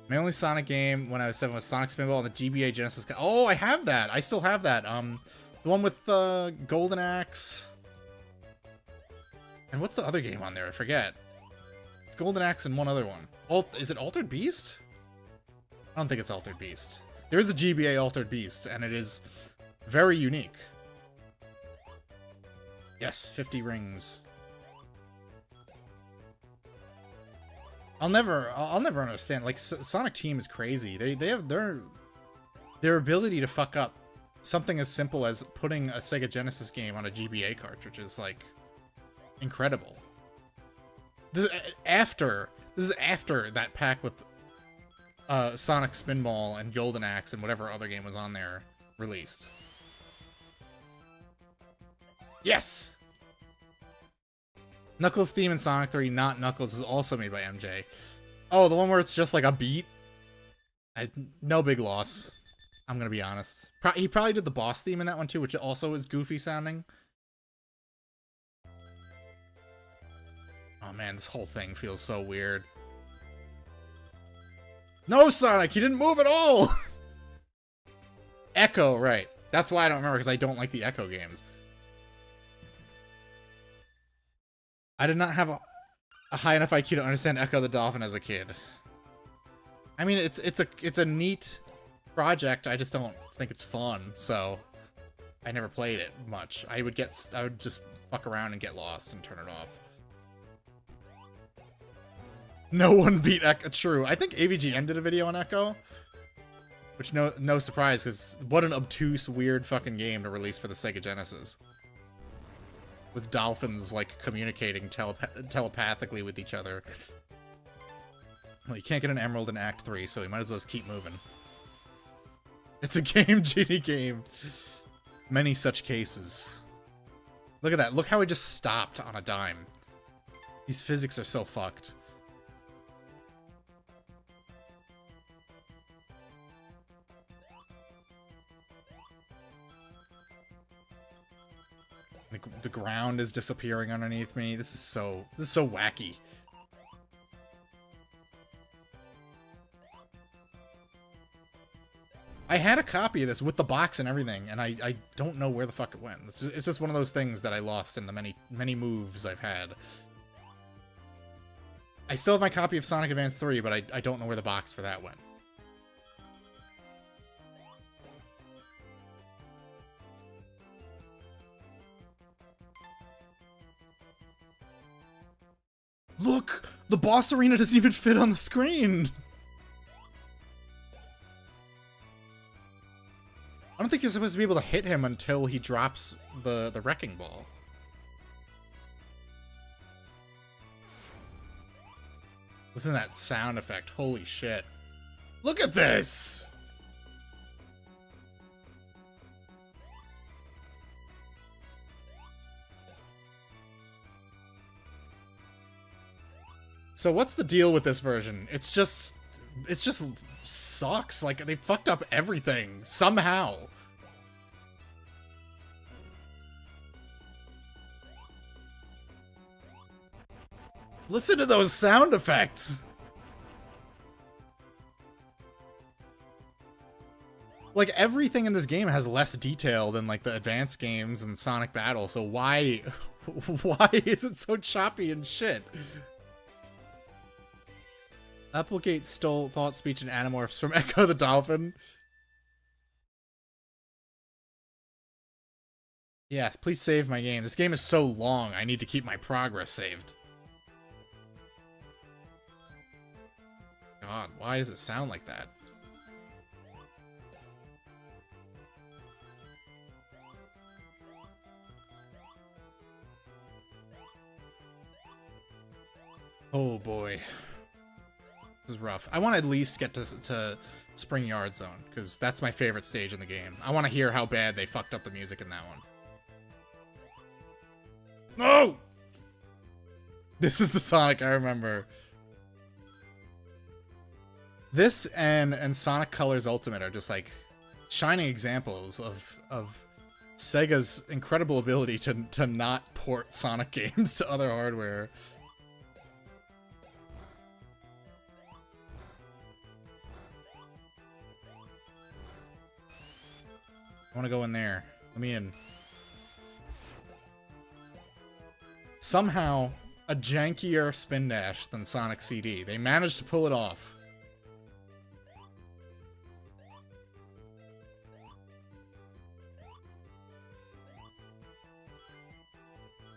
My only Sonic game when I was 7 was Sonic Spinball and the GBA Genesis. Oh, I have that. I still have that. The one with Golden Axe. And what's the other game on there? I forget. It's Golden Axe and one other one. Is it Altered Beast? I don't think it's Altered Beast. There is a GBA Altered Beast, and it is very unique. Yes, 50 rings. I'll never understand. Like, Sonic Team is crazy. They have their ability to fuck up something as simple as putting a Sega Genesis game on a GBA cartridge is like incredible. This is after that pack with Sonic Spinball and Golden Axe and whatever other game was on there released. Yes! Knuckles' theme in Sonic 3, Not Knuckles, is also made by MJ. Oh, the one where it's just like a beat? No big loss. I'm gonna be honest. He probably did the boss theme in that one too, which also is goofy sounding. Oh man, this whole thing feels so weird. No, Sonic, you didn't move at all! Echo, right. That's why I don't remember, because I don't like the Echo games. I did not have a high enough IQ to understand Echo the Dolphin as a kid. I mean, it's a neat project. I just don't think it's fun, so I never played it much. I would just fuck around and get lost and turn it off. No one beat Echo. True. I think AVG ended a video on Echo, which no surprise, because what an obtuse, weird fucking game to release for the Sega Genesis. With dolphins, like, communicating telepathically with each other. Well, you can't get an emerald in Act 3, so we might as well just keep moving. It's a Game Genie game. Many such cases. Look at that. Look how it just stopped on a dime. These physics are so fucked. The ground is disappearing underneath me. This is so wacky. I had a copy of this with the box and everything, and I don't know where the fuck it went. It's just one of those things that I lost in the many moves I've had. I still have my copy of Sonic Advance 3, but I don't know where the box for that went. Look! The boss arena doesn't even fit on the screen! I don't think you're supposed to be able to hit him until he drops the wrecking ball. Listen to that sound effect. Holy shit. Look at this! So what's the deal with this version? It's just sucks. Like, they fucked up everything somehow. Listen to those sound effects. Like, everything in this game has less detail than like the advanced games and Sonic Battle. So why is it so choppy and shit? Applegate stole thought speech and Animorphs from Echo the Dolphin. Yes, please save my game. This game is so long, I need to keep my progress saved. God, why does it sound like that? Oh boy. This is rough. I want to at least get to Spring Yard Zone, because that's my favorite stage in the game. I want to hear how bad they fucked up the music in that one. No! This is the Sonic I remember. This and Sonic Colors Ultimate are just like shining examples of Sega's incredible ability to not port Sonic games to other hardware. I want to go in there. Let me in. Somehow, a jankier spin dash than Sonic CD. They managed to pull it off.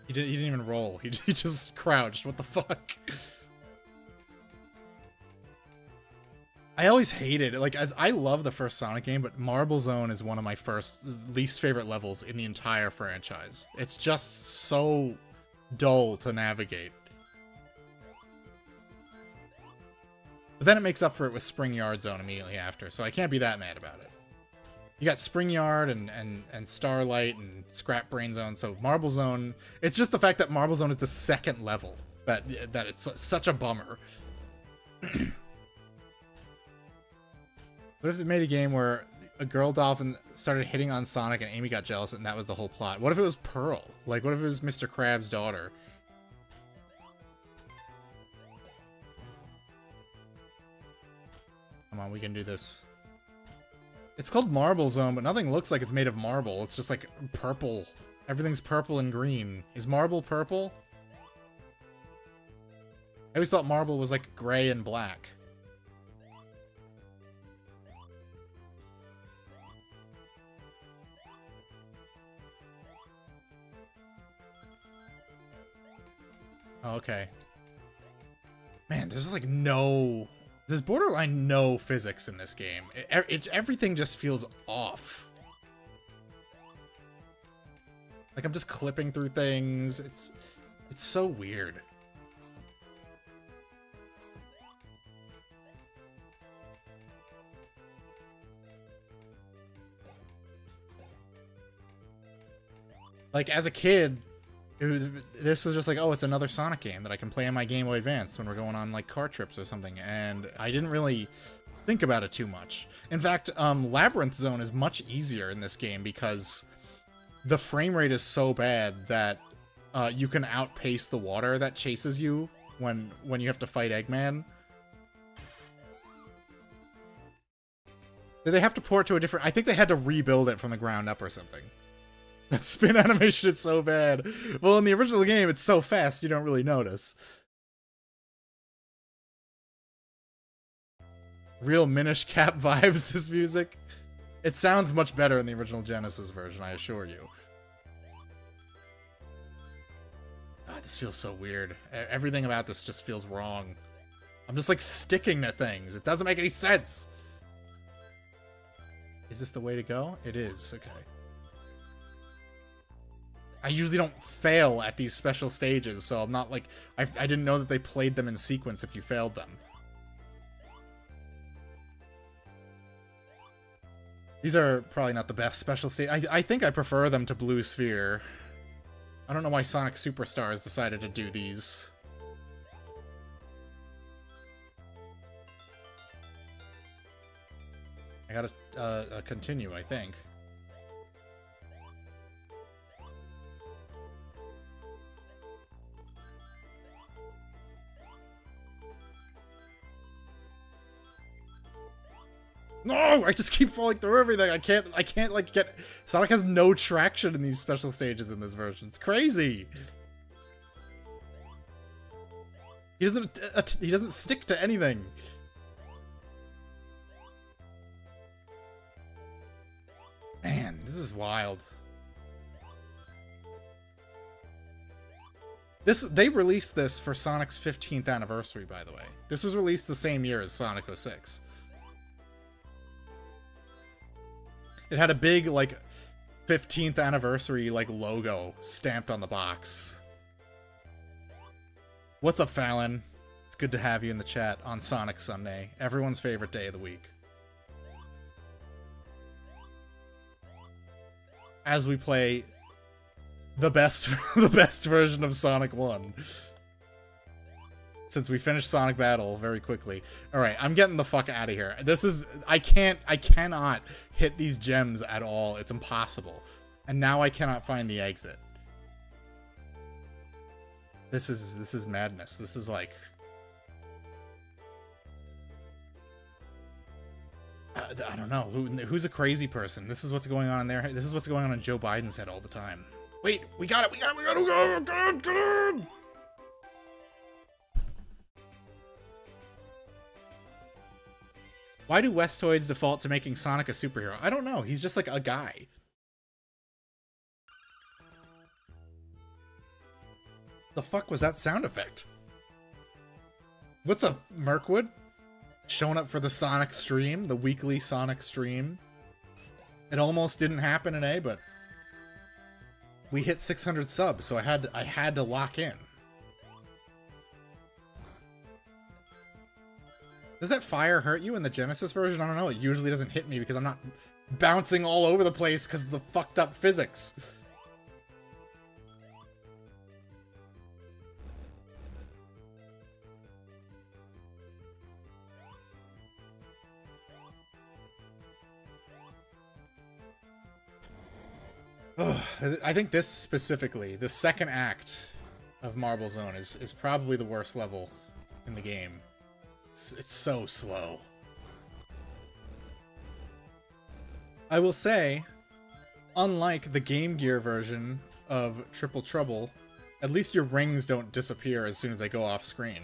He didn't even roll. He just crouched. What the fuck? I always hated it. Like, as I love the first Sonic game, but Marble Zone is one of my least favorite levels in the entire franchise. It's just so dull to navigate. But then it makes up for it with Spring Yard Zone immediately after, so I can't be that mad about it. You got Spring Yard and Starlight and Scrap Brain Zone, so Marble Zone... It's just the fact that Marble Zone is the second level that it's such a bummer. What if they made a game where a girl dolphin started hitting on Sonic and Amy got jealous and that was the whole plot? What if it was Pearl? Like, what if it was Mr. Krabs' daughter? Come on, we can do this. It's called Marble Zone, but nothing looks like it's made of marble. It's just like purple. Everything's purple and green. Is marble purple? I always thought marble was like gray and black. Oh, okay. Man, there's just like there's borderline no physics in this game. Everything just feels off. Like I'm just clipping through things. It's so weird. Like as a kid, this was just like, oh, it's another Sonic game that I can play on my Game Boy Advance when we're going on like car trips or something, and I didn't really think about it too much. In fact, Labyrinth Zone is much easier in this game because the frame rate is so bad that you can outpace the water that chases you when you have to fight Eggman. Did they have to port to a different... I think they had to rebuild it from the ground up or something. That spin animation is so bad. Well, in the original game, it's so fast you don't really notice. Real Minish Cap vibes, this music. It sounds much better in the original Genesis version, I assure you. God, this feels so weird. Everything about this just feels wrong. I'm just like sticking to things. It doesn't make any sense. Is this the way to go? It is, okay. I usually don't fail at these special stages, so I'm not like... I didn't know that they played them in sequence if you failed them. These are probably not the best special stage. I think I prefer them to Blue Sphere. I don't know why Sonic Superstars decided to do these. I gotta continue, I think. No, I just keep falling through everything. I can't like get... Sonic has no traction in these special stages in this version. It's crazy. He doesn't stick to anything. Man, this is wild. They released this for Sonic's 15th anniversary, by the way. This was released the same year as Sonic 06. It had a big, like, 15th anniversary, like, logo stamped on the box. What's up, Fallon? It's good to have you in the chat on Sonic Sunday, everyone's favorite day of the week. As we play the best version of Sonic 1. Since we finished Sonic Battle very quickly. Alright, I'm getting the fuck out of here. This is... I cannot hit these gems at all. It's impossible. And now I cannot find the exit. This is madness. This is like... I don't know. Who's a crazy person? This is what's going on in there. This is what's going on in Joe Biden's head all the time. Wait, we got it! Get in! Why do Westoids default to making Sonic a superhero? I don't know. He's just like a guy. The fuck was that sound effect? What's up, Mirkwood? showing up for the Sonic stream, the weekly Sonic stream. It almost didn't happen in A, but we hit 600 subs, so I had to lock in. Does that fire hurt you in the Genesis version? I don't know. It usually doesn't hit me because I'm not bouncing all over the place because of the fucked up physics. I think this specifically, the second act of Marble Zone is probably the worst level in the game. It's so slow. I will say, unlike the Game Gear version of Triple Trouble, at least your rings don't disappear as soon as they go off screen.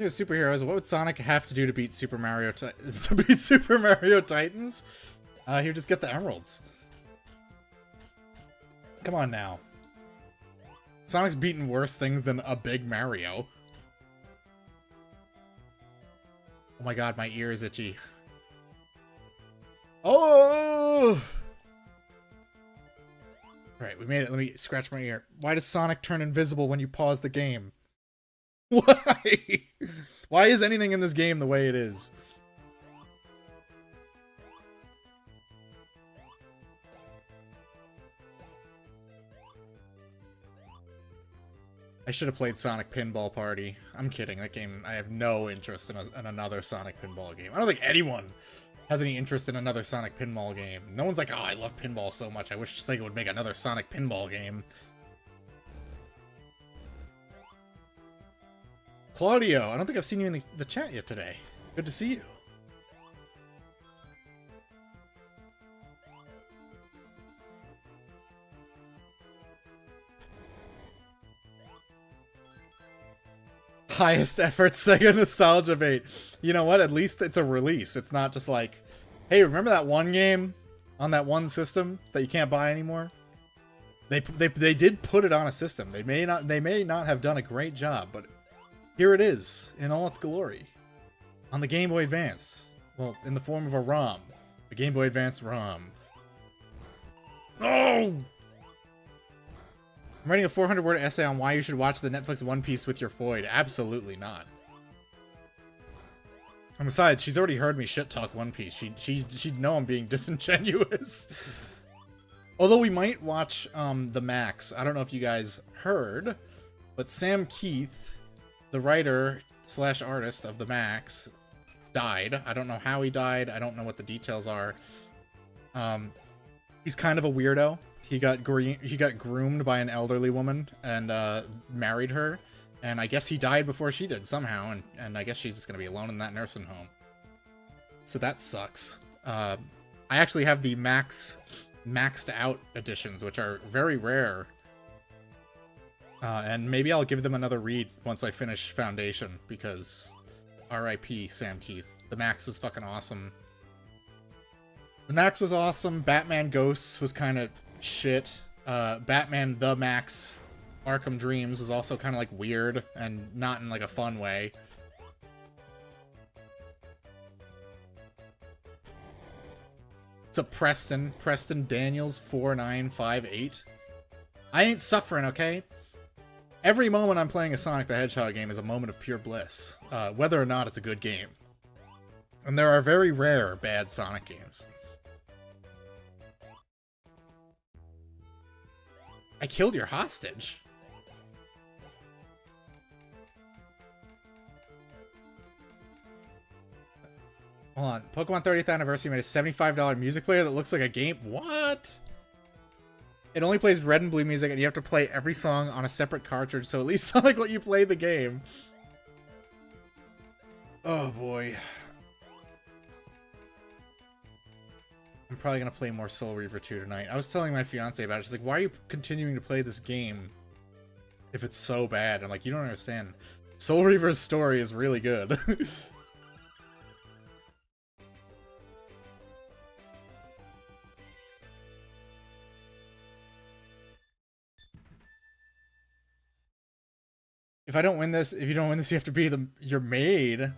Superheroes. What would Sonic have to do to beat Super Mario Titans? He would just get the emeralds. Come on now. Sonic's beaten worse things than a big Mario. Oh my god, my ear is itchy. Oh! Alright, we made it. Let me scratch my ear. Why does Sonic turn invisible when you pause the game? Why? Why is anything in this game the way it is? I should have played Sonic Pinball Party. I'm kidding. That game, I have no interest in another Sonic Pinball game. I don't think anyone has any interest in another Sonic Pinball game. No one's like, oh, I love pinball so much. I wish Sega would make another Sonic Pinball game. Claudio, I don't think I've seen you in the chat yet today. Good to see you. Highest effort Sega Nostalgia Bait. You know what? At least it's a release. It's not just like, hey, remember that one game on that one system that you can't buy anymore? They did put it on a system. They may not have done a great job, but here it is in all its glory on the Game Boy Advance. Well, in the form of a ROM, the Game Boy Advance ROM. Oh! I'm writing a 400-word essay on why you should watch the Netflix One Piece with your Foid. Absolutely not. And besides, she's already heard me shit talk One Piece. She'd know I'm being disingenuous. Although we might watch the Max. I don't know if you guys heard, but Sam Keith, the writer / artist of the Max, died. I don't know how he died. I don't know what the details are. He's kind of a weirdo. He got groomed by an elderly woman and married her, and I guess he died before she did somehow, and I guess she's just gonna be alone in that nursing home. So that sucks. I actually have the maxed out editions, which are very rare. And maybe I'll give them another read once I finish Foundation, because R.I.P. Sam Keith. The Max was fucking awesome. The Max was awesome. Batman Ghosts was kind of shit. Batman the Max Arkham Dreams was also kind of like weird and not in like a fun way. It's a Preston Daniels 4958. I ain't suffering, okay? Every moment I'm playing a Sonic the Hedgehog game is a moment of pure bliss, whether or not it's a good game. And there are very rare bad Sonic games. I killed your hostage. Hold on. Pokemon 30th Anniversary made a $75 music player that looks like a game. What? It only plays red and blue music, and you have to play every song on a separate cartridge, so at least Sonic let you play the game. Oh, boy. I'm probably going to play more Soul Reaver 2 tonight. I was telling my fiance about it. She's like, why are you continuing to play this game if it's so bad? I'm like, you don't understand. Soul Reaver's story is really good. If I don't win this, if you don't win this, you have to be your maid.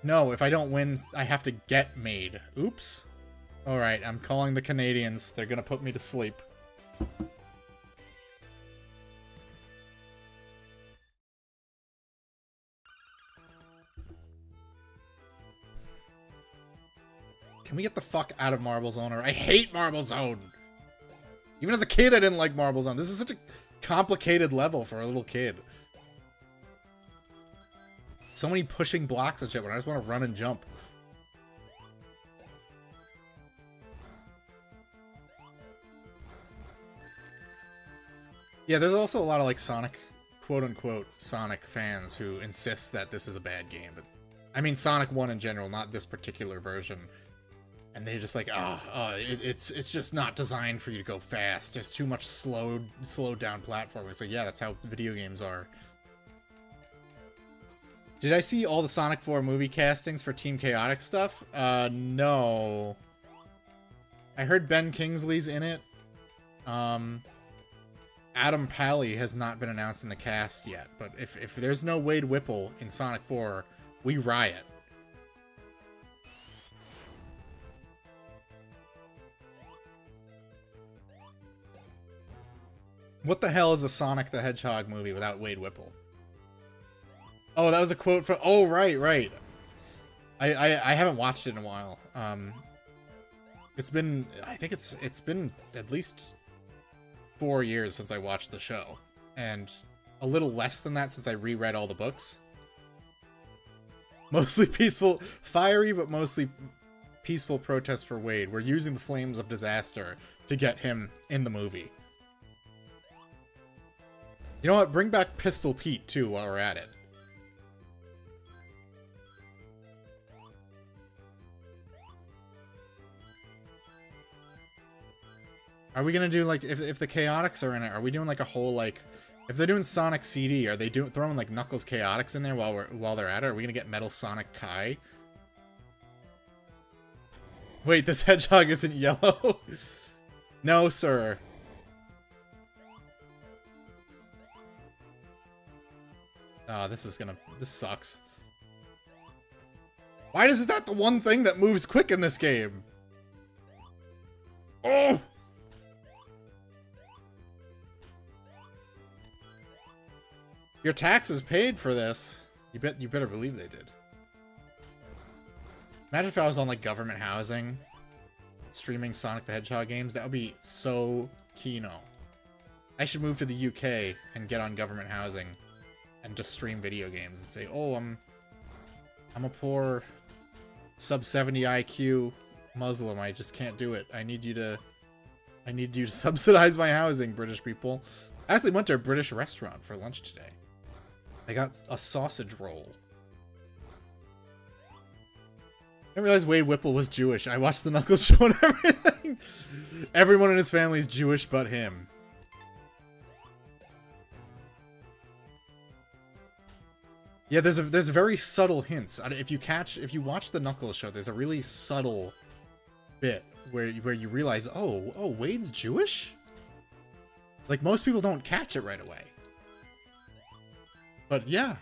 No, if I don't win, I have to get made. Oops. Alright, I'm calling the Canadians. They're gonna put me to sleep. Can we get the fuck out of Marble Zone? I hate Marble Zone! Even as a kid, I didn't like Marble Zone. This is such a complicated level for a little kid. So many pushing blocks and shit when I just want to run and jump. Yeah, there's also a lot of like Sonic, quote-unquote, Sonic fans who insist that this is a bad game. But I mean Sonic 1 in general, not this particular version. And they're just like, it's just not designed for you to go fast. There's too much slowed down platforming. It's like, yeah, that's how video games are. Did I see all the Sonic 4 movie castings for Team Chaotic stuff? No. I heard Ben Kingsley's in it. Adam Pally has not been announced in the cast yet, but if there's no Wade Whipple in Sonic 4, we riot. What the hell is a Sonic the Hedgehog movie without Wade Whipple? Oh, that was a quote from... Oh, right. I haven't watched it in a while. It's been... I think it's been at least 4 years since I watched the show. And a little less than that since I reread all the books. Mostly peaceful... Fiery, but mostly peaceful protest for Wade. We're using the flames of disaster to get him in the movie. You know what? Bring back Pistol Pete, too, while we're at it. Are we gonna do, like, if the Chaotix are in it, are we doing, like, a whole, like... If they're doing Sonic CD, are they throwing, like, Knuckles Chaotix in there while they're at it? Are we gonna get Metal Sonic Kai? Wait, this hedgehog isn't yellow? No, sir. Oh, this sucks. Why is that the one thing that moves quick in this game? Oh! Your taxes paid for this. You better believe they did. Imagine if I was on, like, government housing, streaming Sonic the Hedgehog games. That would be so kino. I should move to the UK and get on government housing and just stream video games and say, oh, I'm a poor sub 70 IQ Muslim. I just can't do it. I need you to subsidize my housing, British people. I actually went to a British restaurant for lunch today. I got a sausage roll. I didn't realize Wade Whipple was Jewish. I watched the Knuckles show and everything. Everyone in his family is Jewish but him. Yeah, there's very subtle hints. If you watch the Knuckles show, there's a really subtle bit where you realize, oh, Wade's Jewish? Like, most people don't catch it right away. But yeah.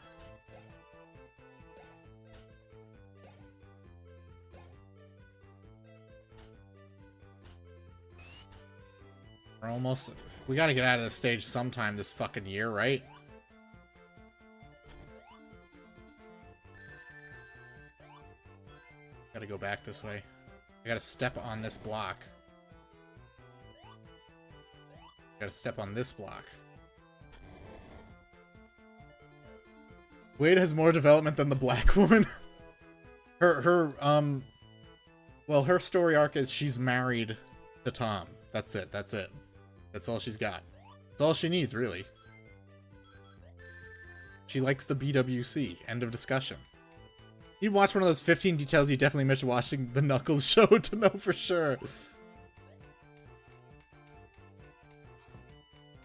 We gotta get out of this stage sometime this fucking year, right? Gotta go back this way. I gotta step on this block. Gotta step on this block. Wade has more development than the black woman. Well, her story arc is she's married to Tom. That's it. That's all she's got. That's all she needs, really. She likes the BWC. End of discussion. You'd watch one of those 15 details you definitely missed watching the Knuckles show to know for sure.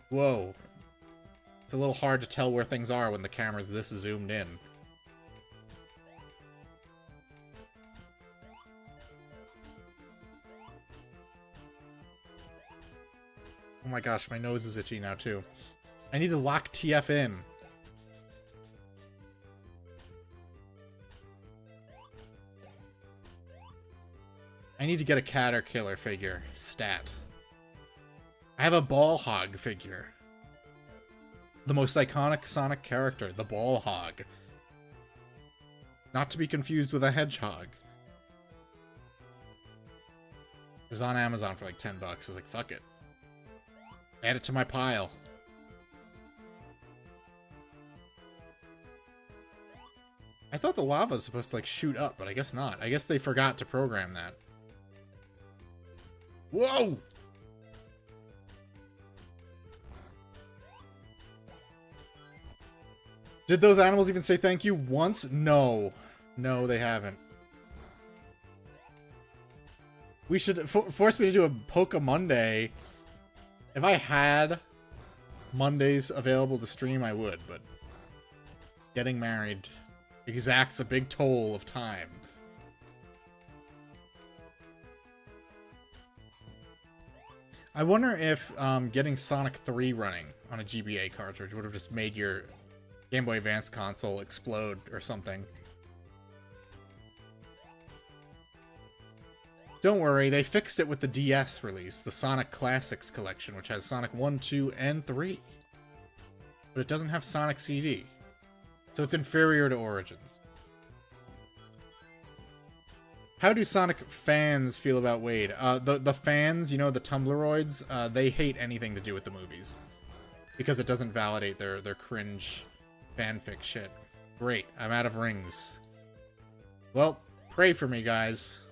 Whoa. It's a little hard to tell where things are when the camera's this zoomed in. Oh my gosh, my nose is itchy now too. I need to lock TF in. I need to get a Catter Killer figure. Stat. I have a Ball Hog figure. The most iconic Sonic character, the Ball Hog. Not to be confused with a hedgehog. It was on Amazon for like 10 bucks. I was like, fuck it. Add it to my pile. I thought the lava was supposed to like shoot up, but I guess not. I guess they forgot to program that. Whoa! Did those animals even say thank you once? No. No, they haven't. We should force me to do a Poke Monday. If I had Mondays available to stream, I would, but getting married exacts a big toll of time. I wonder if getting Sonic 3 running on a GBA cartridge would have just made your Game Boy Advance console explode or something. Don't worry, they fixed it with the DS release, the Sonic Classics collection, which has Sonic 1, 2, and 3. But it doesn't have Sonic CD. So it's inferior to Origins. How do Sonic fans feel about Wade? The fans, you know, the Tumblroids, they hate anything to do with the movies. Because it doesn't validate their cringe fanfic shit. Great, I'm out of rings. Well, pray for me, guys.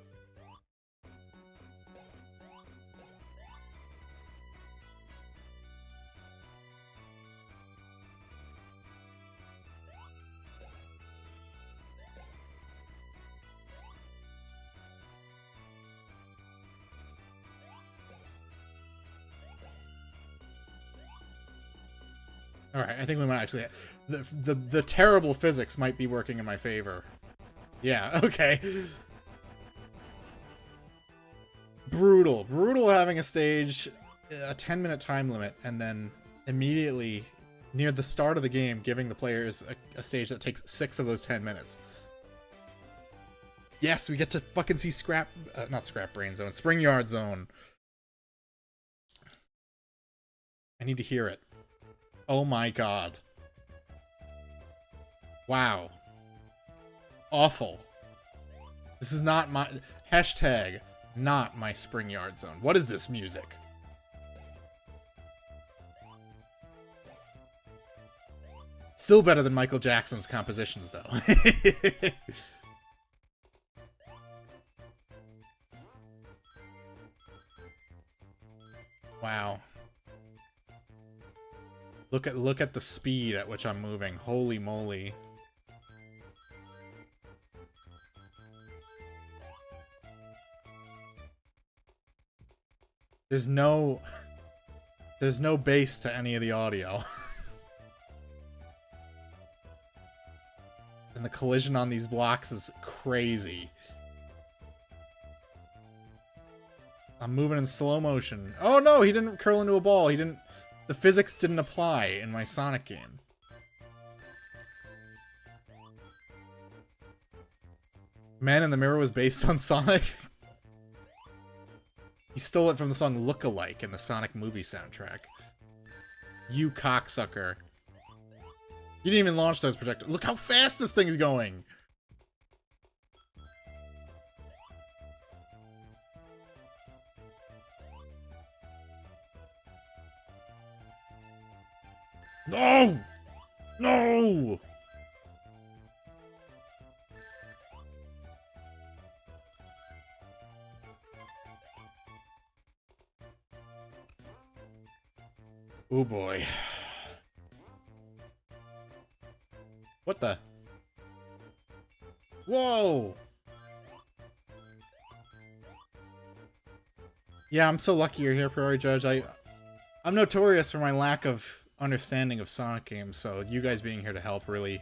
Alright, I think we might actually... The terrible physics might be working in my favor. Yeah, okay. Brutal. Brutal having a stage, a 10-minute time limit, and then immediately, near the start of the game, giving the players a stage that takes 6 of those 10 minutes. Yes, we get to fucking see not Scrap Brain Zone, Spring Yard Zone. I need to hear it. Oh my god. Wow. Awful. This is not my... Hashtag not my Spring Yard Zone. What is this music? Still better than Michael Jackson's compositions, though. Wow. Look at the speed at which I'm moving. Holy moly. There's no bass to any of the audio. And the collision on these blocks is crazy. I'm moving in slow motion. Oh no, he didn't curl into a ball. The physics didn't apply in my Sonic game. Man in the Mirror was based on Sonic. He stole it from the song Look-alike in the Sonic movie soundtrack. You cocksucker. You didn't even launch those projectiles. Look how fast this thing is going! No! No! Oh boy. What the? Whoa! Yeah, I'm so lucky you're here, Prairie Judge. I'm notorious for my lack of understanding of Sonic games, so you guys being here to help really...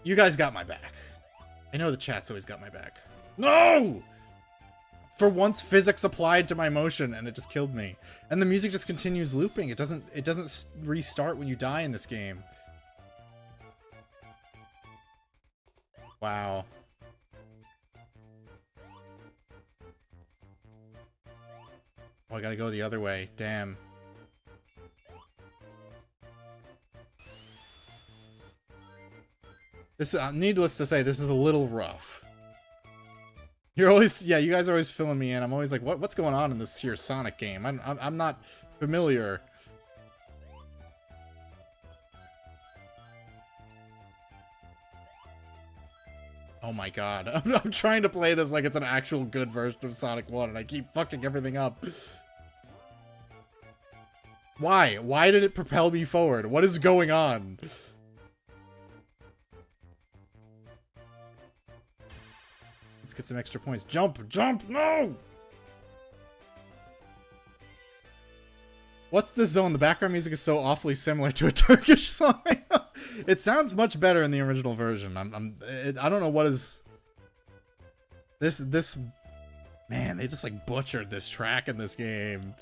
You guys got my back. I know the chat's always got my back. No! For once, physics applied to my motion, and it just killed me. And the music just continues looping. It doesn't restart when you die in this game. Wow. Oh, I gotta go the other way. Damn. This, needless to say, this is a little rough. You're always, yeah, you guys are always filling me in. I'm always like, what's going on in this here Sonic game? I'm not familiar. Oh my god. I'm trying to play this like it's an actual good version of Sonic 1, and I keep fucking everything up. Why? Why did it propel me forward? What is going on? Let's get some extra points. Jump! Jump! No! What's this zone? The background music is so awfully similar to a Turkish song. It sounds much better in the original version. I don't know what is... This... Man, they just, like, butchered this track in this game.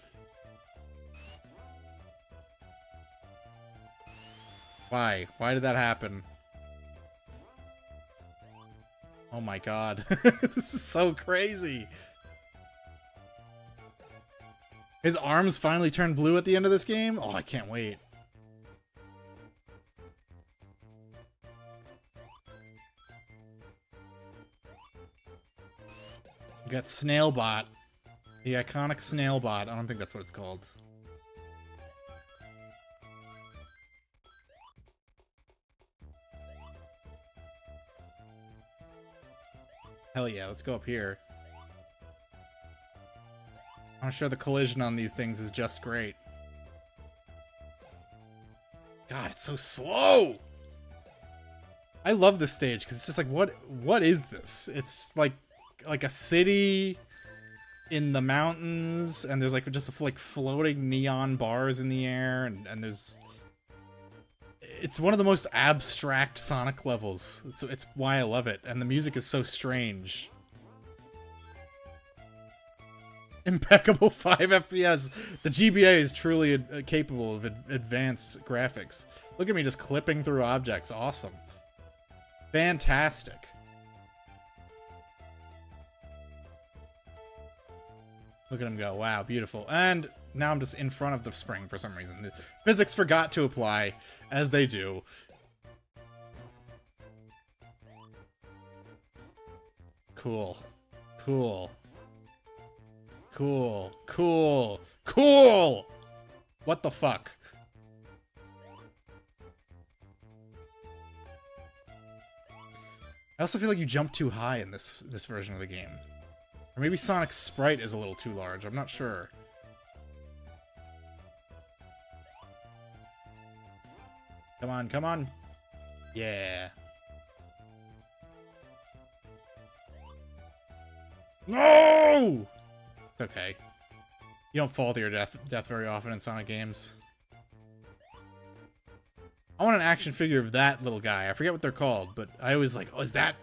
Why? Why did that happen? Oh my god. This is so crazy. His arms finally turn blue at the end of this game? Oh, I can't wait. We got Snailbot. The iconic Snailbot. I don't think that's what it's called. Hell yeah, let's go up here. I'm sure the collision on these things is just great. God, it's so slow! I love this stage, because it's just like, what is this? It's like a city in the mountains, and there's like just like floating neon bars in the air, and there's... It's one of the most abstract Sonic levels. It's why I love it, and the music is so strange. Impeccable 5 FPS. The GBA is truly capable of advanced graphics. Look at me just clipping through objects. Awesome. Fantastic. Look at him go. Wow, beautiful. And now I'm just in front of the spring for some reason. The physics forgot to apply, as they do. Cool. Cool. Cool. Cool. Cool! What the fuck? I also feel like you jump too high in this version of the game. Or maybe Sonic's sprite is a little too large. I'm not sure. Come on, come on. Yeah. No! It's okay. You don't fall to your death very often in Sonic games. I want an action figure of that little guy. I forget what they're called, but I always like, oh, is that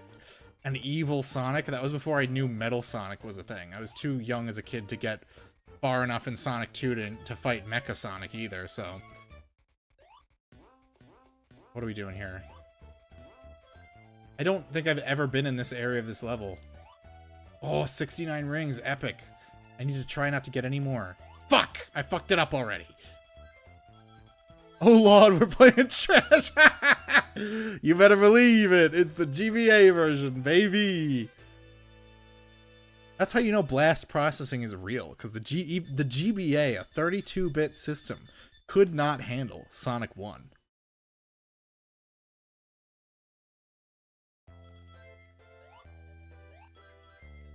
an evil Sonic? That was before I knew Metal Sonic was a thing. I was too young as a kid to get far enough in Sonic 2 to fight Mecha Sonic either, so... What are we doing here? I don't think I've ever been in this area of this level. Oh, 69 rings. Epic. I need to try not to get any more. Fuck! I fucked it up already. Oh lord, we're playing trash! You better believe it! It's the GBA version, baby! That's how you know blast processing is real, because the GBA, a 32-bit system, could not handle Sonic 1.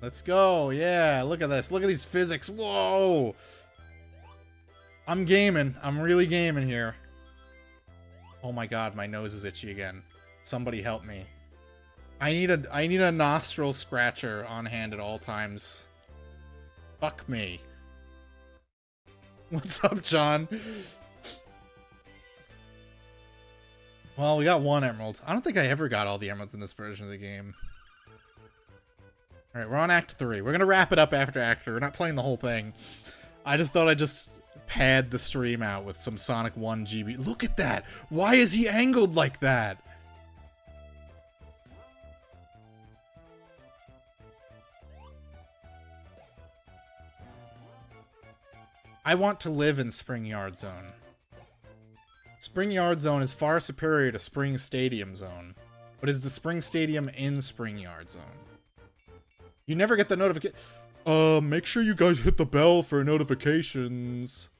Let's go, yeah, look at this. Look at these physics, whoa! I'm gaming. I'm really gaming here. Oh my god, my nose is itchy again. Somebody help me. I need a nostril scratcher on hand at all times. Fuck me. What's up, John? Well, we got one emerald. I don't think I ever got all the emeralds in this version of the game. Alright, we're on Act 3. We're gonna wrap it up after Act 3. We're not playing the whole thing. I just thought I'd just pad the stream out with some Sonic 1 GB. Look at that! Why is he angled like that? I want to live in Spring Yard Zone. Spring Yard Zone is far superior to Spring Stadium Zone, but is the Spring Stadium in Spring Yard Zone. You never get the notification. Make sure you guys hit the bell for notifications.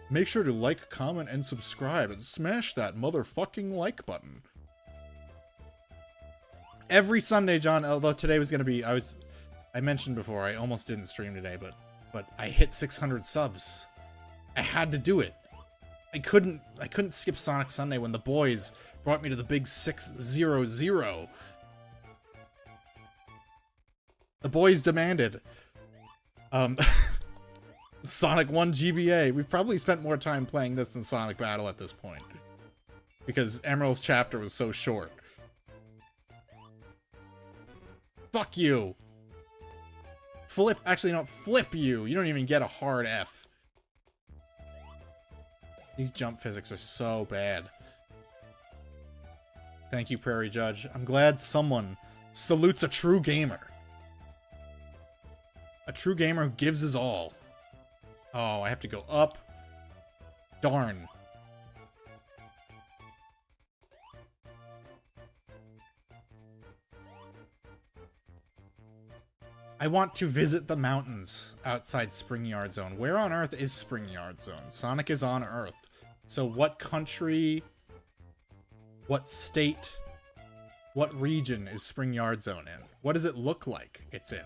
Make sure to like, comment, and subscribe, and smash that motherfucking like button. Every Sunday, John, although today was gonna be, I mentioned before, I almost didn't stream today, but I hit 600 subs. I had to do it. I couldn't skip Sonic Sunday when the boys brought me to the big 600. The boys demanded. Sonic 1 GBA. We've probably spent more time playing this than Sonic Battle at this point. Because Emerald's chapter was so short. Fuck you! Flip, actually no, flip you! You don't even get a hard F. These jump physics are so bad. Thank you, Prairie Judge. I'm glad someone salutes a true gamer. A true gamer who gives his all. Oh, I have to go up. Darn. I want to visit the mountains outside Spring Yard Zone. Where on Earth is Spring Yard Zone? Sonic is on Earth. So what country, what state, what region is Spring Yard Zone in? What does it look like it's in?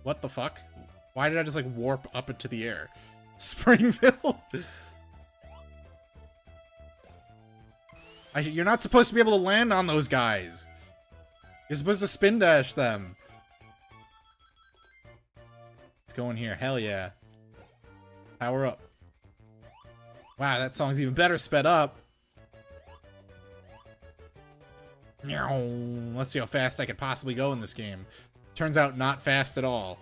What the fuck? Why did I just like warp up into the air? Springville? You're not supposed to be able to land on those guys. You're supposed to spin dash them. Let's go in here. Hell yeah. Power up. Wow, that song's even better sped up. Let's see how fast I could possibly go in this game. Turns out not fast at all.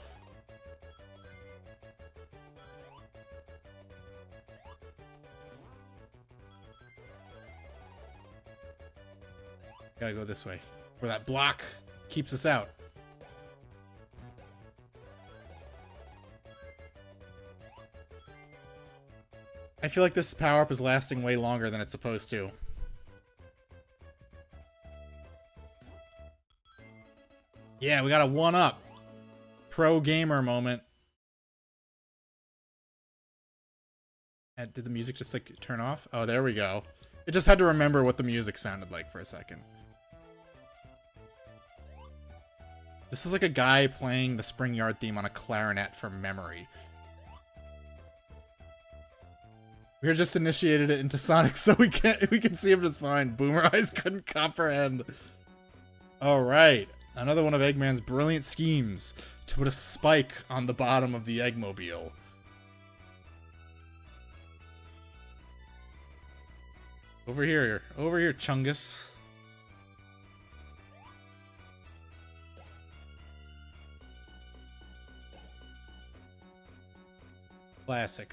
Gotta go this way, where that block keeps us out. I feel like this power-up is lasting way longer than it's supposed to. Yeah, we got a 1-up. Pro gamer moment. And did the music just like turn off? Oh, there we go. It just had to remember what the music sounded like for a second. This is like a guy playing the Spring Yard theme on a clarinet from memory. We just initiated it into Sonic so we can see him just fine. Boomer Eyes couldn't comprehend. Alright. Another one of Eggman's brilliant schemes to put a spike on the bottom of the Eggmobile. Over here, Chungus.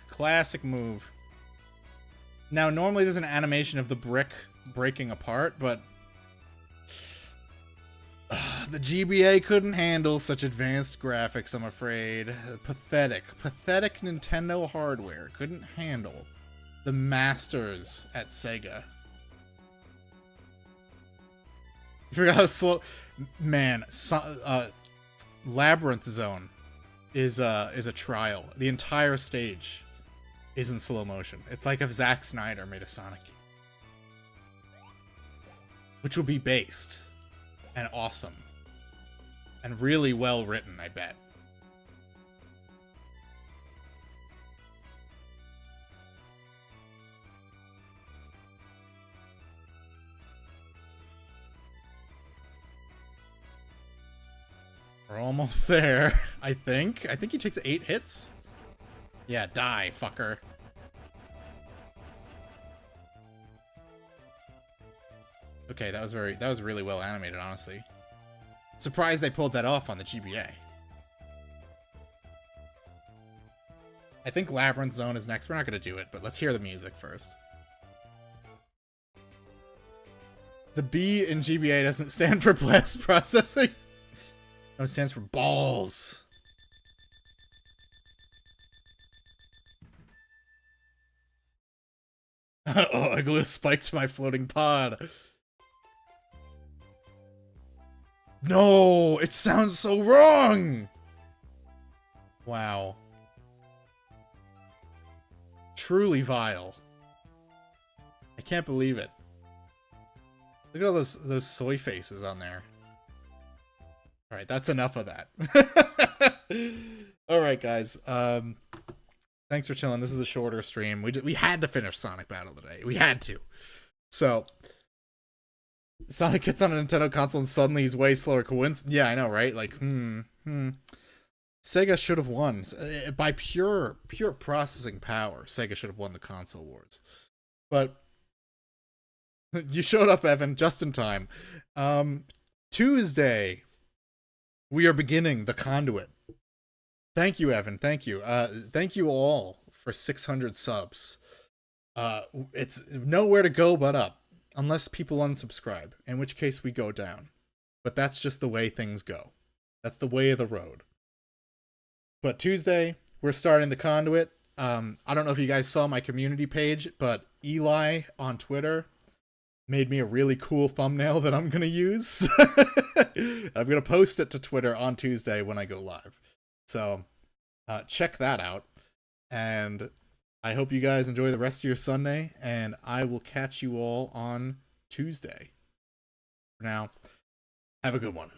Classic move. Now, normally there's an animation of the brick breaking apart, but the GBA couldn't handle such advanced graphics, I'm afraid. Pathetic Nintendo hardware couldn't handle the masters at Sega. You forgot how slow... Man, Labyrinth Zone is a trial. The entire stage is in slow motion. It's like if Zack Snyder made a Sonic game. Which will be based and awesome. And really well written, I bet. We're almost there, I think. I think he takes 8 hits. Yeah, die, fucker. Okay, that was really well animated, honestly. Surprised they pulled that off on the GBA. I think Labyrinth Zone is next. We're not going to do it, but let's hear the music first. The B in GBA doesn't stand for blast processing. No, it stands for balls. Oh, I glue a spike to my floating pod. No, it sounds so wrong. Wow. Truly vile. I can't believe it. Look at all those soy faces on there. All right, that's enough of that. All right, guys. Thanks for chilling. This is a shorter stream. We had to finish Sonic Battle today. We had to. So Sonic gets on a Nintendo console and suddenly he's way slower. Coincidence? Yeah, I know, right? Like, Sega should have won by pure processing power. Sega should have won the console wars, but you showed up, Evan, just in time. Tuesday, we are beginning the Conduit. Thank you, Evan. Thank you. Thank you all for 600 subs. It's nowhere to go but up, unless people unsubscribe, in which case we go down. But that's just the way things go. That's the way of the road. But Tuesday, we're starting the Conduit. I don't know if you guys saw my community page, but Eli on Twitter made me a really cool thumbnail that I'm going to use. I'm going to post it to Twitter on Tuesday when I go live. So check that out. And I hope you guys enjoy the rest of your Sunday, and I will catch you all on Tuesday. For now, have a good one.